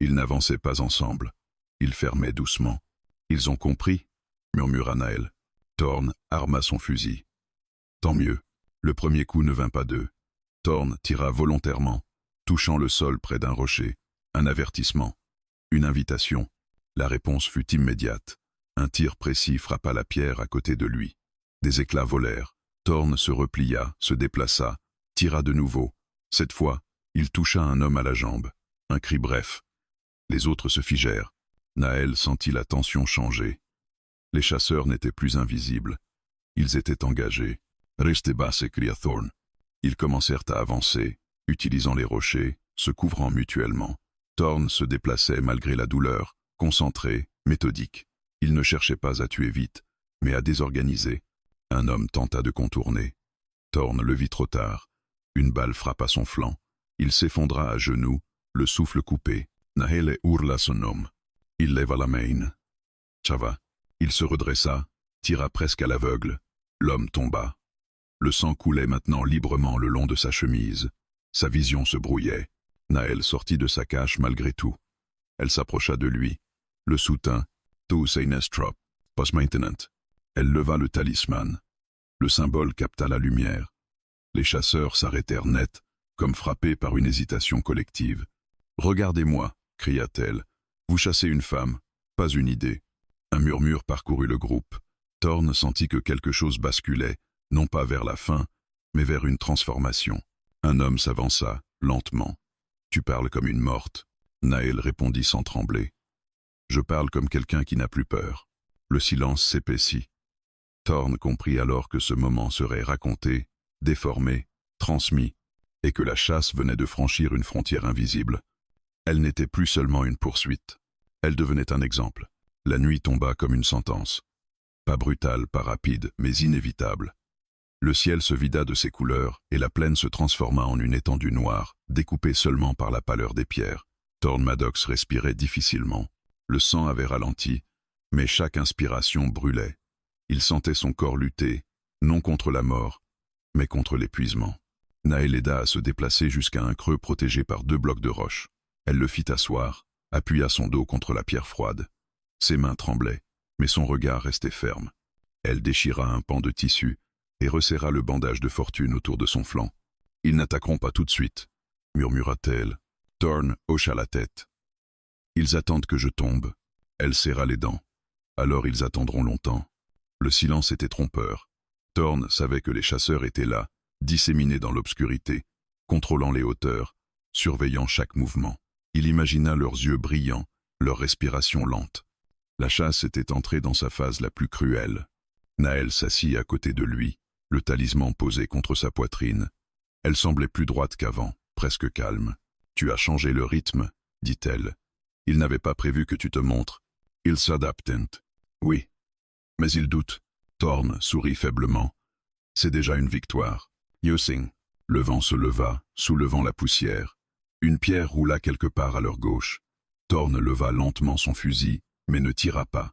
Ils n'avançaient pas ensemble. Ils fermaient doucement. « Ils ont compris » murmura Nahel. Thorn arma son fusil. Tant mieux. Le premier coup ne vint pas d'eux. Thorn tira volontairement, touchant le sol près d'un rocher. Un avertissement. Une invitation. La réponse fut immédiate. Un tir précis frappa la pierre à côté de lui. Des éclats volèrent. Thorn se replia, se déplaça, tira de nouveau. Cette fois, il toucha un homme à la jambe. Un cri bref. Les autres se figèrent. Nahel sentit la tension changer. Les chasseurs n'étaient plus invisibles. Ils étaient engagés. « Restez bas » s'écria Thorn. Ils commencèrent à avancer, utilisant les rochers, se couvrant mutuellement. Thorn se déplaçait malgré la douleur, concentré, méthodique. Il ne cherchait pas à tuer vite, mais à désorganiser. Un homme tenta de contourner. Thorn le vit trop tard. Une balle frappa son flanc. Il s'effondra à genoux, le souffle coupé. Nahel hurla son homme. Il leva la main. Chava. Il se redressa, tira presque à l'aveugle. L'homme tomba. Le sang coulait maintenant librement le long de sa chemise. Sa vision se brouillait. Nahel sortit de sa cache malgré tout. Elle s'approcha de lui, le soutint. Tu sei nestrop, pas maintenant. Elle leva le talisman. Le symbole capta la lumière. Les chasseurs s'arrêtèrent net, comme frappés par une hésitation collective. « Regardez-moi » cria-t-elle. « Vous chassez une femme, pas une idée. » Un murmure parcourut le groupe. Thorn sentit que quelque chose basculait, non pas vers la fin, mais vers une transformation. Un homme s'avança, lentement. « Tu parles comme une morte. » Nahel répondit sans trembler. « Je parle comme quelqu'un qui n'a plus peur. » Le silence s'épaissit. Thorn comprit alors que ce moment serait raconté, déformé, transmis, et que la chasse venait de franchir une frontière invisible. Elle n'était plus seulement une poursuite. Elle devenait un exemple. La nuit tomba comme une sentence. Pas brutale, pas rapide, mais inévitable. Le ciel se vida de ses couleurs et la plaine se transforma en une étendue noire, découpée seulement par la pâleur des pierres. Thorn Maddox respirait difficilement. Le sang avait ralenti, mais chaque inspiration brûlait. Il sentait son corps lutter, non contre la mort, mais contre l'épuisement. Nahel l'aida à se déplacer jusqu'à un creux protégé par 2 blocs de roche. Elle le fit asseoir, appuya son dos contre la pierre froide. Ses mains tremblaient, mais son regard restait ferme. Elle déchira un pan de tissu et resserra le bandage de fortune autour de son flanc. « Ils n'attaqueront pas tout de suite » murmura-t-elle. Thorn hocha la tête. « Ils attendent que je tombe. » Elle serra les dents. « Alors ils attendront longtemps. » Le silence était trompeur. Thorn savait que les chasseurs étaient là, disséminés dans l'obscurité, contrôlant les hauteurs, surveillant chaque mouvement. Il imagina leurs yeux brillants, leur respiration lente. La chasse était entrée dans sa phase la plus cruelle. Nahel s'assit à côté de lui, le talisman posé contre sa poitrine. Elle semblait plus droite qu'avant, presque calme. « Tu as changé le rythme, » dit-elle. « Il n'avait pas prévu que tu te montres. Il s'adapte. »« Oui. Mais il doute. » Thorn sourit faiblement. « C'est déjà une victoire. » Yosing. Le vent se leva, soulevant la poussière. Une pierre roula quelque part à leur gauche. Thorn leva lentement son fusil, mais ne tira pas.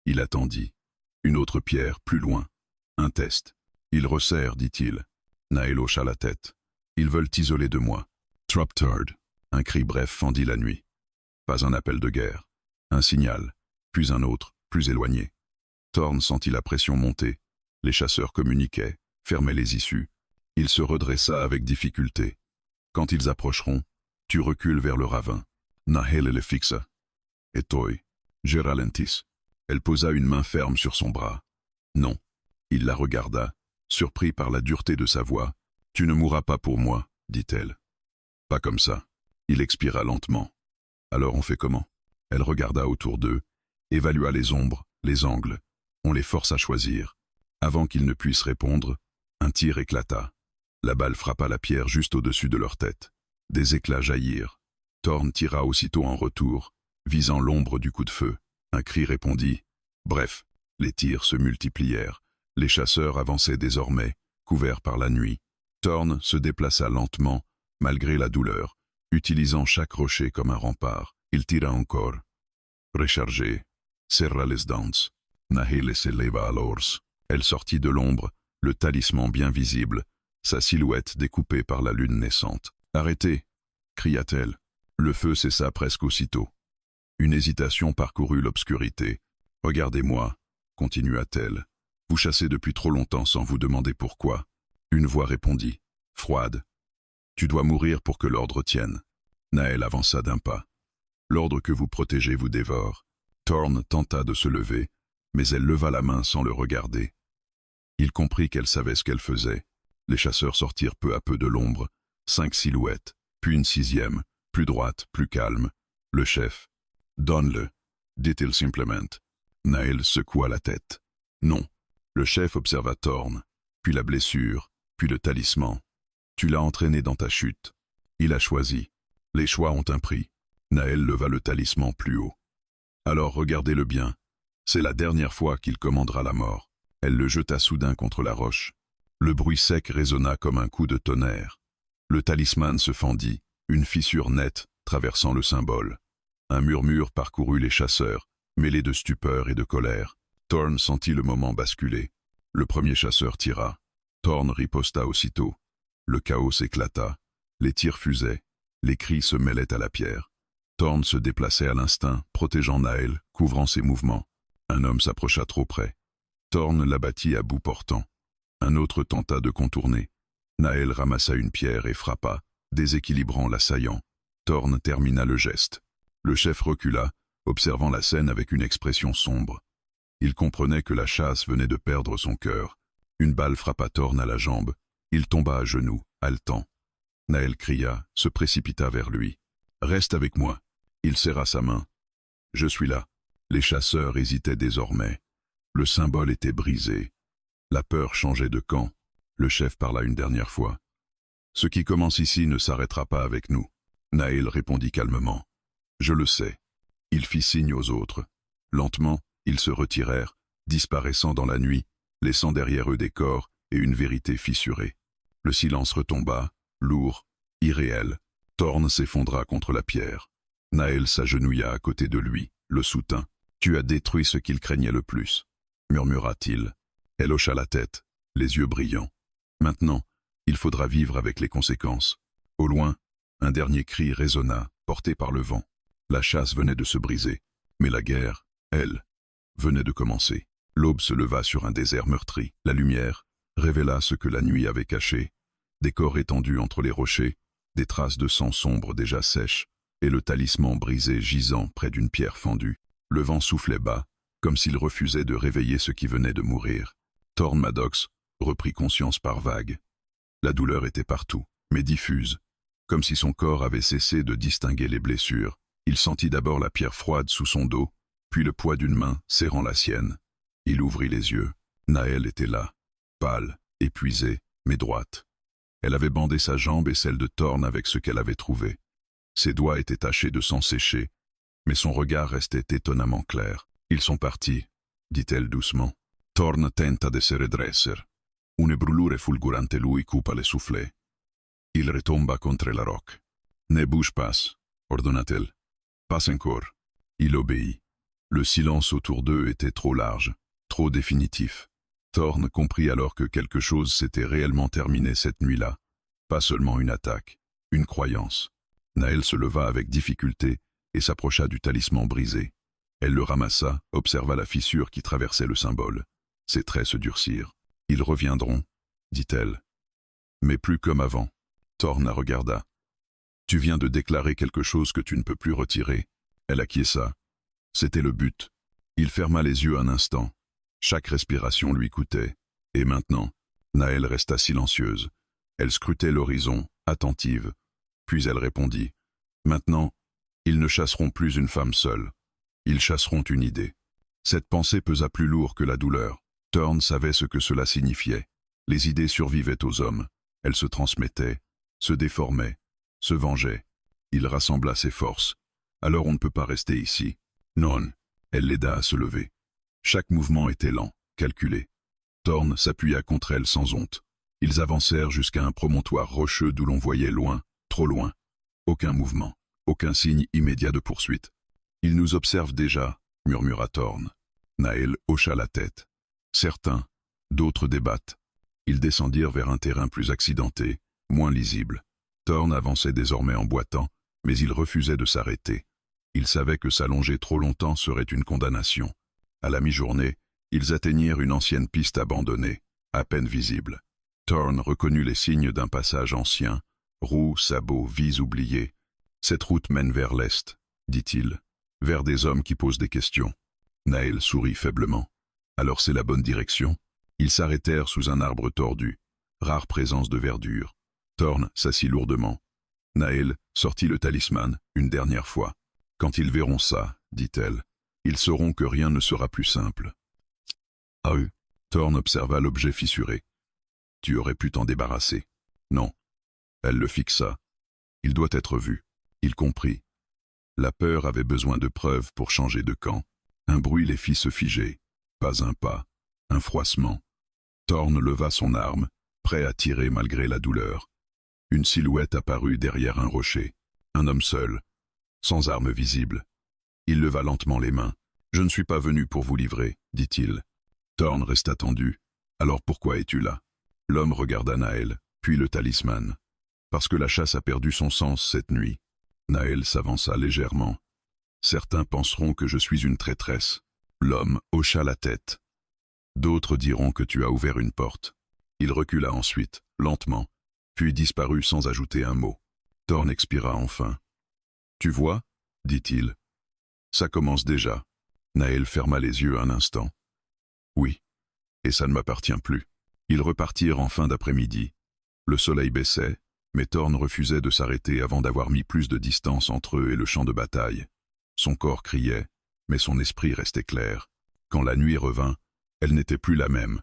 Il attendit. Une autre pierre, plus loin. Un test. « Ils resserrent, dit-il. » Nahel hocha la tête. « Ils veulent t'isoler de moi. » Trap-tard. Un cri bref fendit la nuit. Pas un appel de guerre. Un signal, puis un autre, plus éloigné. Thorn sentit la pression monter. Les chasseurs communiquaient, fermaient les issues. Il se redressa avec difficulté. Quand ils approcheront, tu recules vers le ravin. Nahel le fixa. Et toi, je ralentis. Elle posa une main ferme sur son bras. Non. Il la regarda, surpris par la dureté de sa voix. Tu ne mourras pas pour moi, dit-elle. Pas comme ça. Il expira lentement. Alors on fait comment? Elle regarda autour d'eux, évalua les ombres, les angles. On les force à choisir. Avant qu'ils ne puissent répondre, un tir éclata. La balle frappa la pierre juste au-dessus de leur tête. Des éclats jaillirent. Thorn tira aussitôt en retour, visant l'ombre du coup de feu. Un cri répondit. Bref, les tirs se multiplièrent. Les chasseurs avançaient désormais, couverts par la nuit. Thorn se déplaça lentement, malgré la douleur, utilisant chaque rocher comme un rempart. Il tira encore. Rechargé, serra les dents. Nahel se leva alors. Elle sortit de l'ombre, le talisman bien visible, sa silhouette découpée par la lune naissante. « Arrêtez !» cria-t-elle. Le feu cessa presque aussitôt. Une hésitation parcourut l'obscurité. « Regardez-moi » continua-t-elle. « Vous chassez depuis trop longtemps sans vous demander pourquoi. » Une voix répondit, froide. « Tu dois mourir pour que l'ordre tienne. » Nahel avança d'un pas. « L'ordre que vous protégez vous dévore. » Thorn tenta de se lever, mais elle leva la main sans le regarder. Il comprit qu'elle savait ce qu'elle faisait. Les chasseurs sortirent peu à peu de l'ombre, 5 silhouettes, puis une 6e, plus droite, plus calme. Le chef. « Donne-le » dit-il simplement. Nahel secoua la tête. « Non. » Le chef observa Thorn, puis la blessure, puis le talisman. « Tu l'as entraîné dans ta chute. Il a choisi. Les choix ont un prix. » Nahel leva le talisman plus haut. « Alors regardez-le bien. C'est la dernière fois qu'il commandera la mort. » Elle le jeta soudain contre la roche. Le bruit sec résonna comme un coup de tonnerre. Le talisman se fendit, une fissure nette traversant le symbole. Un murmure parcourut les chasseurs, mêlé de stupeur et de colère. Thorn sentit le moment basculer. Le premier chasseur tira. Thorn riposta aussitôt. Le chaos éclata. Les tirs fusaient. Les cris se mêlaient à la pierre. Thorn se déplaçait à l'instinct, protégeant Nahel, couvrant ses mouvements. Un homme s'approcha trop près. Thorn l'abattit à bout portant. Un autre tenta de contourner. Nahel ramassa une pierre et frappa, déséquilibrant l'assaillant. Thorn termina le geste. Le chef recula, observant la scène avec une expression sombre. Il comprenait que la chasse venait de perdre son cœur. Une balle frappa Thorn à la jambe. Il tomba à genoux, haletant. Nahel cria, se précipita vers lui. « Reste avec moi. » Il serra sa main. « Je suis là. » Les chasseurs hésitaient désormais. Le symbole était brisé. La peur changeait de camp. Le chef parla une dernière fois. « Ce qui commence ici ne s'arrêtera pas avec nous. » Nahel répondit calmement. « Je le sais. » Il fit signe aux autres. Lentement, ils se retirèrent, disparaissant dans la nuit, laissant derrière eux des corps et une vérité fissurée. Le silence retomba, lourd, irréel. Thorn s'effondra contre la pierre. Nahel s'agenouilla à côté de lui, le soutint. « Tu as détruit ce qu'il craignait le plus, » murmura-t-il. Elle hocha la tête, les yeux brillants. Maintenant, il faudra vivre avec les conséquences. Au loin, un dernier cri résonna, porté par le vent. La chasse venait de se briser, mais la guerre, elle, venait de commencer. L'aube se leva sur un désert meurtri. La lumière révéla ce que la nuit avait caché. Des corps étendus entre les rochers, des traces de sang sombre déjà sèches, et le talisman brisé gisant près d'une pierre fendue. Le vent soufflait bas, comme s'il refusait de réveiller ceux qui venaient de mourir. Thorn Maddox reprit conscience par vagues. La douleur était partout, mais diffuse. Comme si son corps avait cessé de distinguer les blessures, il sentit d'abord la pierre froide sous son dos, puis le poids d'une main serrant la sienne. Il ouvrit les yeux. Naël était là, pâle, épuisée, mais droite. Elle avait bandé sa jambe et celle de Thorn avec ce qu'elle avait trouvé. Ses doigts étaient tachés de sang séché, mais son regard restait étonnamment clair. « Ils sont partis », dit-elle doucement. Thorn tenta de se redresser. Une brûlure fulgurante lui coupa le soufflet. Il retomba contre la roche. « Ne bouge pas », ordonna-t-elle. « Pas encore. » Il obéit. Le silence autour d'eux était trop large, trop définitif. Thorn comprit alors que quelque chose s'était réellement terminé cette nuit-là. Pas seulement une attaque, une croyance. Naël se leva avec difficulté et s'approcha du talisman brisé. Elle le ramassa, observa la fissure qui traversait le symbole. Ses traits se durcirent. « Ils reviendront », dit-elle. Mais plus comme avant. Thorn la regarda. « Tu viens de déclarer quelque chose que tu ne peux plus retirer. » Elle acquiesça. C'était le but. Il ferma les yeux un instant. Chaque respiration lui coûtait. Et maintenant, Naël resta silencieuse. Elle scrutait l'horizon, attentive. Puis elle répondit. « Maintenant, ils ne chasseront plus une femme seule. Ils chasseront une idée. » Cette pensée pesa plus lourd que la douleur. Thorn savait ce que cela signifiait. Les idées survivaient aux hommes. Elles se transmettaient, se déformaient, se vengeaient. Il rassembla ses forces. « Alors on ne peut pas rester ici. » Non. Elle l'aida à se lever. Chaque mouvement était lent, calculé. Thorn s'appuya contre elle sans honte. Ils avancèrent jusqu'à un promontoire rocheux d'où l'on voyait loin, trop loin. Aucun mouvement, aucun signe immédiat de poursuite. « Ils nous observent déjà », murmura Thorn. Naël hocha la tête. Certains, d'autres débattent. Ils descendirent vers un terrain plus accidenté, moins lisible. Thorn avançait désormais en boitant, mais il refusait de s'arrêter. Il savait que s'allonger trop longtemps serait une condamnation. À la mi-journée, ils atteignirent une ancienne piste abandonnée, à peine visible. Thorn reconnut les signes d'un passage ancien, roues, sabots, vies oubliées. « Cette route mène vers l'est, » dit-il, « vers des hommes qui posent des questions. » Naël sourit faiblement. « Alors c'est la bonne direction ?» Ils s'arrêtèrent sous un arbre tordu, rare présence de verdure. Thorn s'assit lourdement. Naël sortit le talisman une dernière fois. « Quand ils verront ça, » dit-elle, « ils sauront que rien ne sera plus simple. » « Ah eux !» Thorn observa l'objet fissuré. « Tu aurais pu t'en débarrasser. » « Non. » Elle le fixa. « Il doit être vu. » Il comprit. La peur avait besoin de preuves pour changer de camp. Un bruit les fit se figer. Pas un pas. Un froissement. Thorn leva son arme, prêt à tirer malgré la douleur. Une silhouette apparut derrière un rocher. Un homme seul, sans arme visible. Il leva lentement les mains. « Je ne suis pas venu pour vous livrer, » dit-il. Thorn resta tendu. « Alors pourquoi es-tu là ?» L'homme regarda Naël, puis le talisman. « Parce que la chasse a perdu son sens cette nuit. » Naël s'avança légèrement. « Certains penseront que je suis une traîtresse. » L'homme hocha la tête. « D'autres diront que tu as ouvert une porte. » Il recula ensuite, lentement, puis disparut sans ajouter un mot. Thorn expira enfin. « Tu vois ?» dit-il. « Ça commence déjà. » Naël ferma les yeux un instant. « Oui, et ça ne m'appartient plus. » Ils repartirent en fin d'après-midi. Le soleil baissait, mais Thorn refusait de s'arrêter avant d'avoir mis plus de distance entre eux et le champ de bataille. Son corps criait, mais son esprit restait clair. Quand la nuit revint, elle n'était plus la même,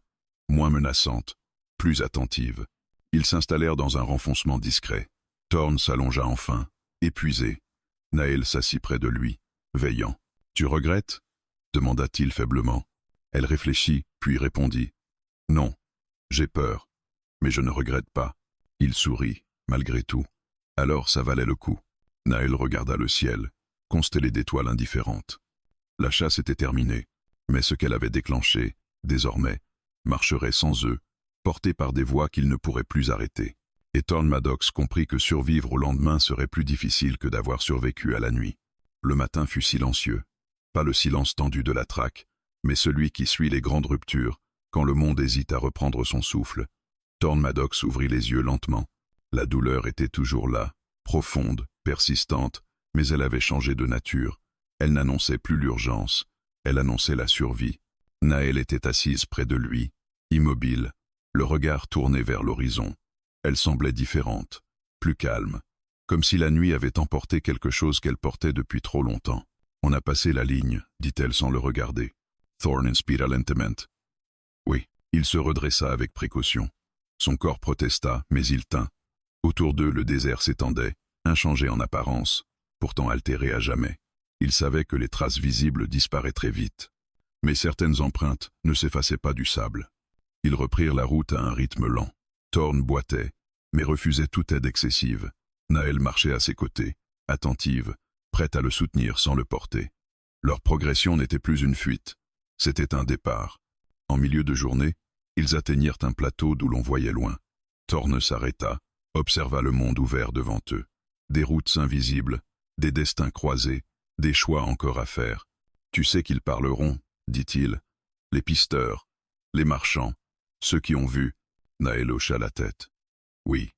moins menaçante, plus attentive. Ils s'installèrent dans un renfoncement discret. Thorn s'allongea enfin, épuisé. Naël s'assit près de lui, veillant. « Tu regrettes ?» demanda-t-il faiblement. Elle réfléchit, puis répondit. « Non, j'ai peur, mais je ne regrette pas. » Il sourit, malgré tout. Alors ça valait le coup. Naël regarda le ciel, constellé d'étoiles indifférentes. La chasse était terminée, mais ce qu'elle avait déclenché, désormais, marcherait sans eux, porté par des voix qu'ils ne pourraient plus arrêter. Et Thorn Maddox comprit que survivre au lendemain serait plus difficile que d'avoir survécu à la nuit. Le matin fut silencieux. Pas le silence tendu de la traque, mais celui qui suit les grandes ruptures, quand le monde hésite à reprendre son souffle. Thorn Maddox ouvrit les yeux lentement. La douleur était toujours là, profonde, persistante, mais elle avait changé de nature. Elle n'annonçait plus l'urgence, elle annonçait la survie. Naël était assise près de lui, immobile, le regard tourné vers l'horizon. Elle semblait différente, plus calme, comme si la nuit avait emporté quelque chose qu'elle portait depuis trop longtemps. On a passé la ligne, dit-elle sans le regarder. Thorne inspira lentement. Oui, il se redressa avec précaution. Son corps protesta, mais il tint. Autour d'eux, le désert s'étendait, inchangé en apparence, pourtant altéré à jamais. Il savait que les traces visibles disparaîtraient vite. Mais certaines empreintes ne s'effaçaient pas du sable. Ils reprirent la route à un rythme lent. Thorne boitait, mais refusait toute aide excessive. Naël marchait à ses côtés, attentive, prête à le soutenir sans le porter. Leur progression n'était plus une fuite, c'était un départ. En milieu de journée, ils atteignirent un plateau d'où l'on voyait loin. Thorne s'arrêta, observa le monde ouvert devant eux. Des routes invisibles, des destins croisés, des choix encore à faire. Tu sais qu'ils parleront, dit-il. Les pisteurs, les marchands, ceux qui ont vu. Naël hocha la tête. Oui.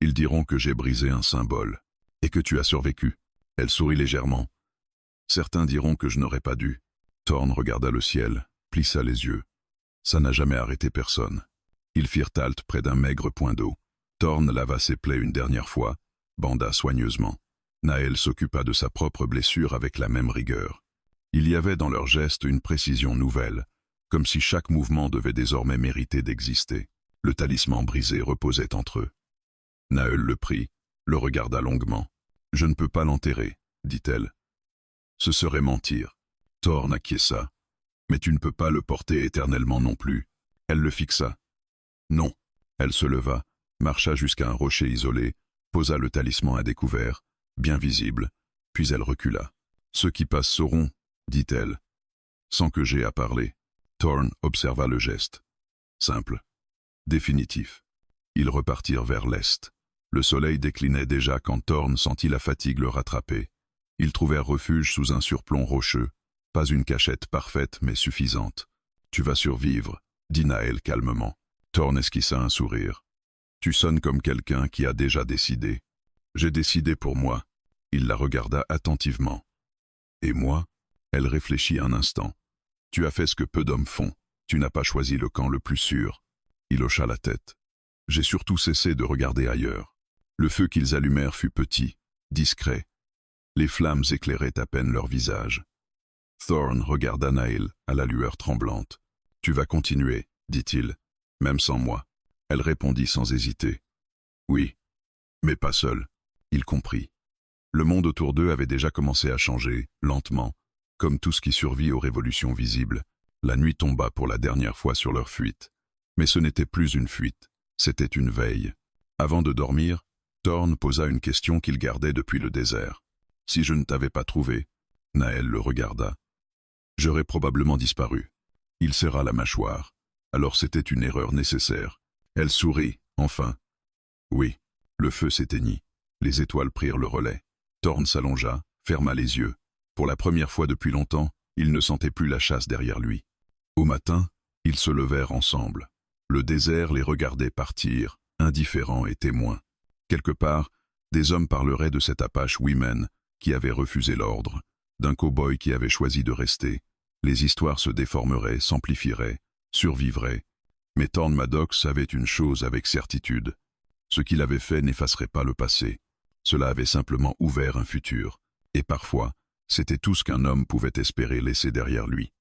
Ils diront que j'ai brisé un symbole, et que tu as survécu. Elle sourit légèrement. Certains diront que je n'aurais pas dû. Thorne regarda le ciel, plissa les yeux. Ça n'a jamais arrêté personne. Ils firent halte près d'un maigre point d'eau. Thorne lava ses plaies une dernière fois, banda soigneusement. Naël s'occupa de sa propre blessure avec la même rigueur. Il y avait dans leurs gestes une précision nouvelle, comme si chaque mouvement devait désormais mériter d'exister. Le talisman brisé reposait entre eux. Naël le prit, le regarda longuement. « Je ne peux pas l'enterrer, dit-elle. Ce serait mentir. » Thorne acquiesça. « Mais tu ne peux pas le porter éternellement non plus. » Elle le fixa. « Non. » Elle se leva, marcha jusqu'à un rocher isolé, posa le talisman à découvert, bien visible, puis elle recula. « Ceux qui passent sauront, » dit-elle. Sans que j'aie à parler, Thorne observa le geste. Simple. Définitif. Ils repartirent vers l'est. Le soleil déclinait déjà quand Thorne sentit la fatigue le rattraper. Ils trouvèrent refuge sous un surplomb rocheux, pas une cachette parfaite mais suffisante. « Tu vas survivre, » dit Naël calmement. Thorne esquissa un sourire. « Tu sonnes comme quelqu'un qui a déjà décidé. »« J'ai décidé pour moi. » Il la regarda attentivement. « Et moi ?» Elle réfléchit un instant. « Tu as fait ce que peu d'hommes font. Tu n'as pas choisi le camp le plus sûr. » Il hocha la tête. « J'ai surtout cessé de regarder ailleurs. » Le feu qu'ils allumèrent fut petit, discret. Les flammes éclairaient à peine leur visage. Thorne regarda Naël à la lueur tremblante. « Tu vas continuer, dit-il, même sans moi. » Elle répondit sans hésiter. « Oui, mais pas seule. » Il comprit. Le monde autour d'eux avait déjà commencé à changer, lentement, comme tout ce qui survit aux révolutions visibles. La nuit tomba pour la dernière fois sur leur fuite. Mais ce n'était plus une fuite, c'était une veille. Avant de dormir, Thorne posa une question qu'il gardait depuis le désert. « Si je ne t'avais pas trouvé ?» Naël le regarda. « J'aurais probablement disparu. » Il serra la mâchoire. Alors c'était une erreur nécessaire. Elle sourit, enfin. Oui, le feu s'éteignit. Les étoiles prirent le relais. Thorne s'allongea, ferma les yeux. Pour la première fois depuis longtemps, il ne sentait plus la chasse derrière lui. Au matin, ils se levèrent ensemble. Le désert les regardait partir, indifférents et témoins. Quelque part, des hommes parleraient de cet Apache Women qui avait refusé l'ordre, d'un cow-boy qui avait choisi de rester. Les histoires se déformeraient, s'amplifieraient, survivraient. Mais Thorne Maddox savait une chose avec certitude. Ce qu'il avait fait n'effacerait pas le passé. Cela avait simplement ouvert un futur. Et parfois, c'était tout ce qu'un homme pouvait espérer laisser derrière lui.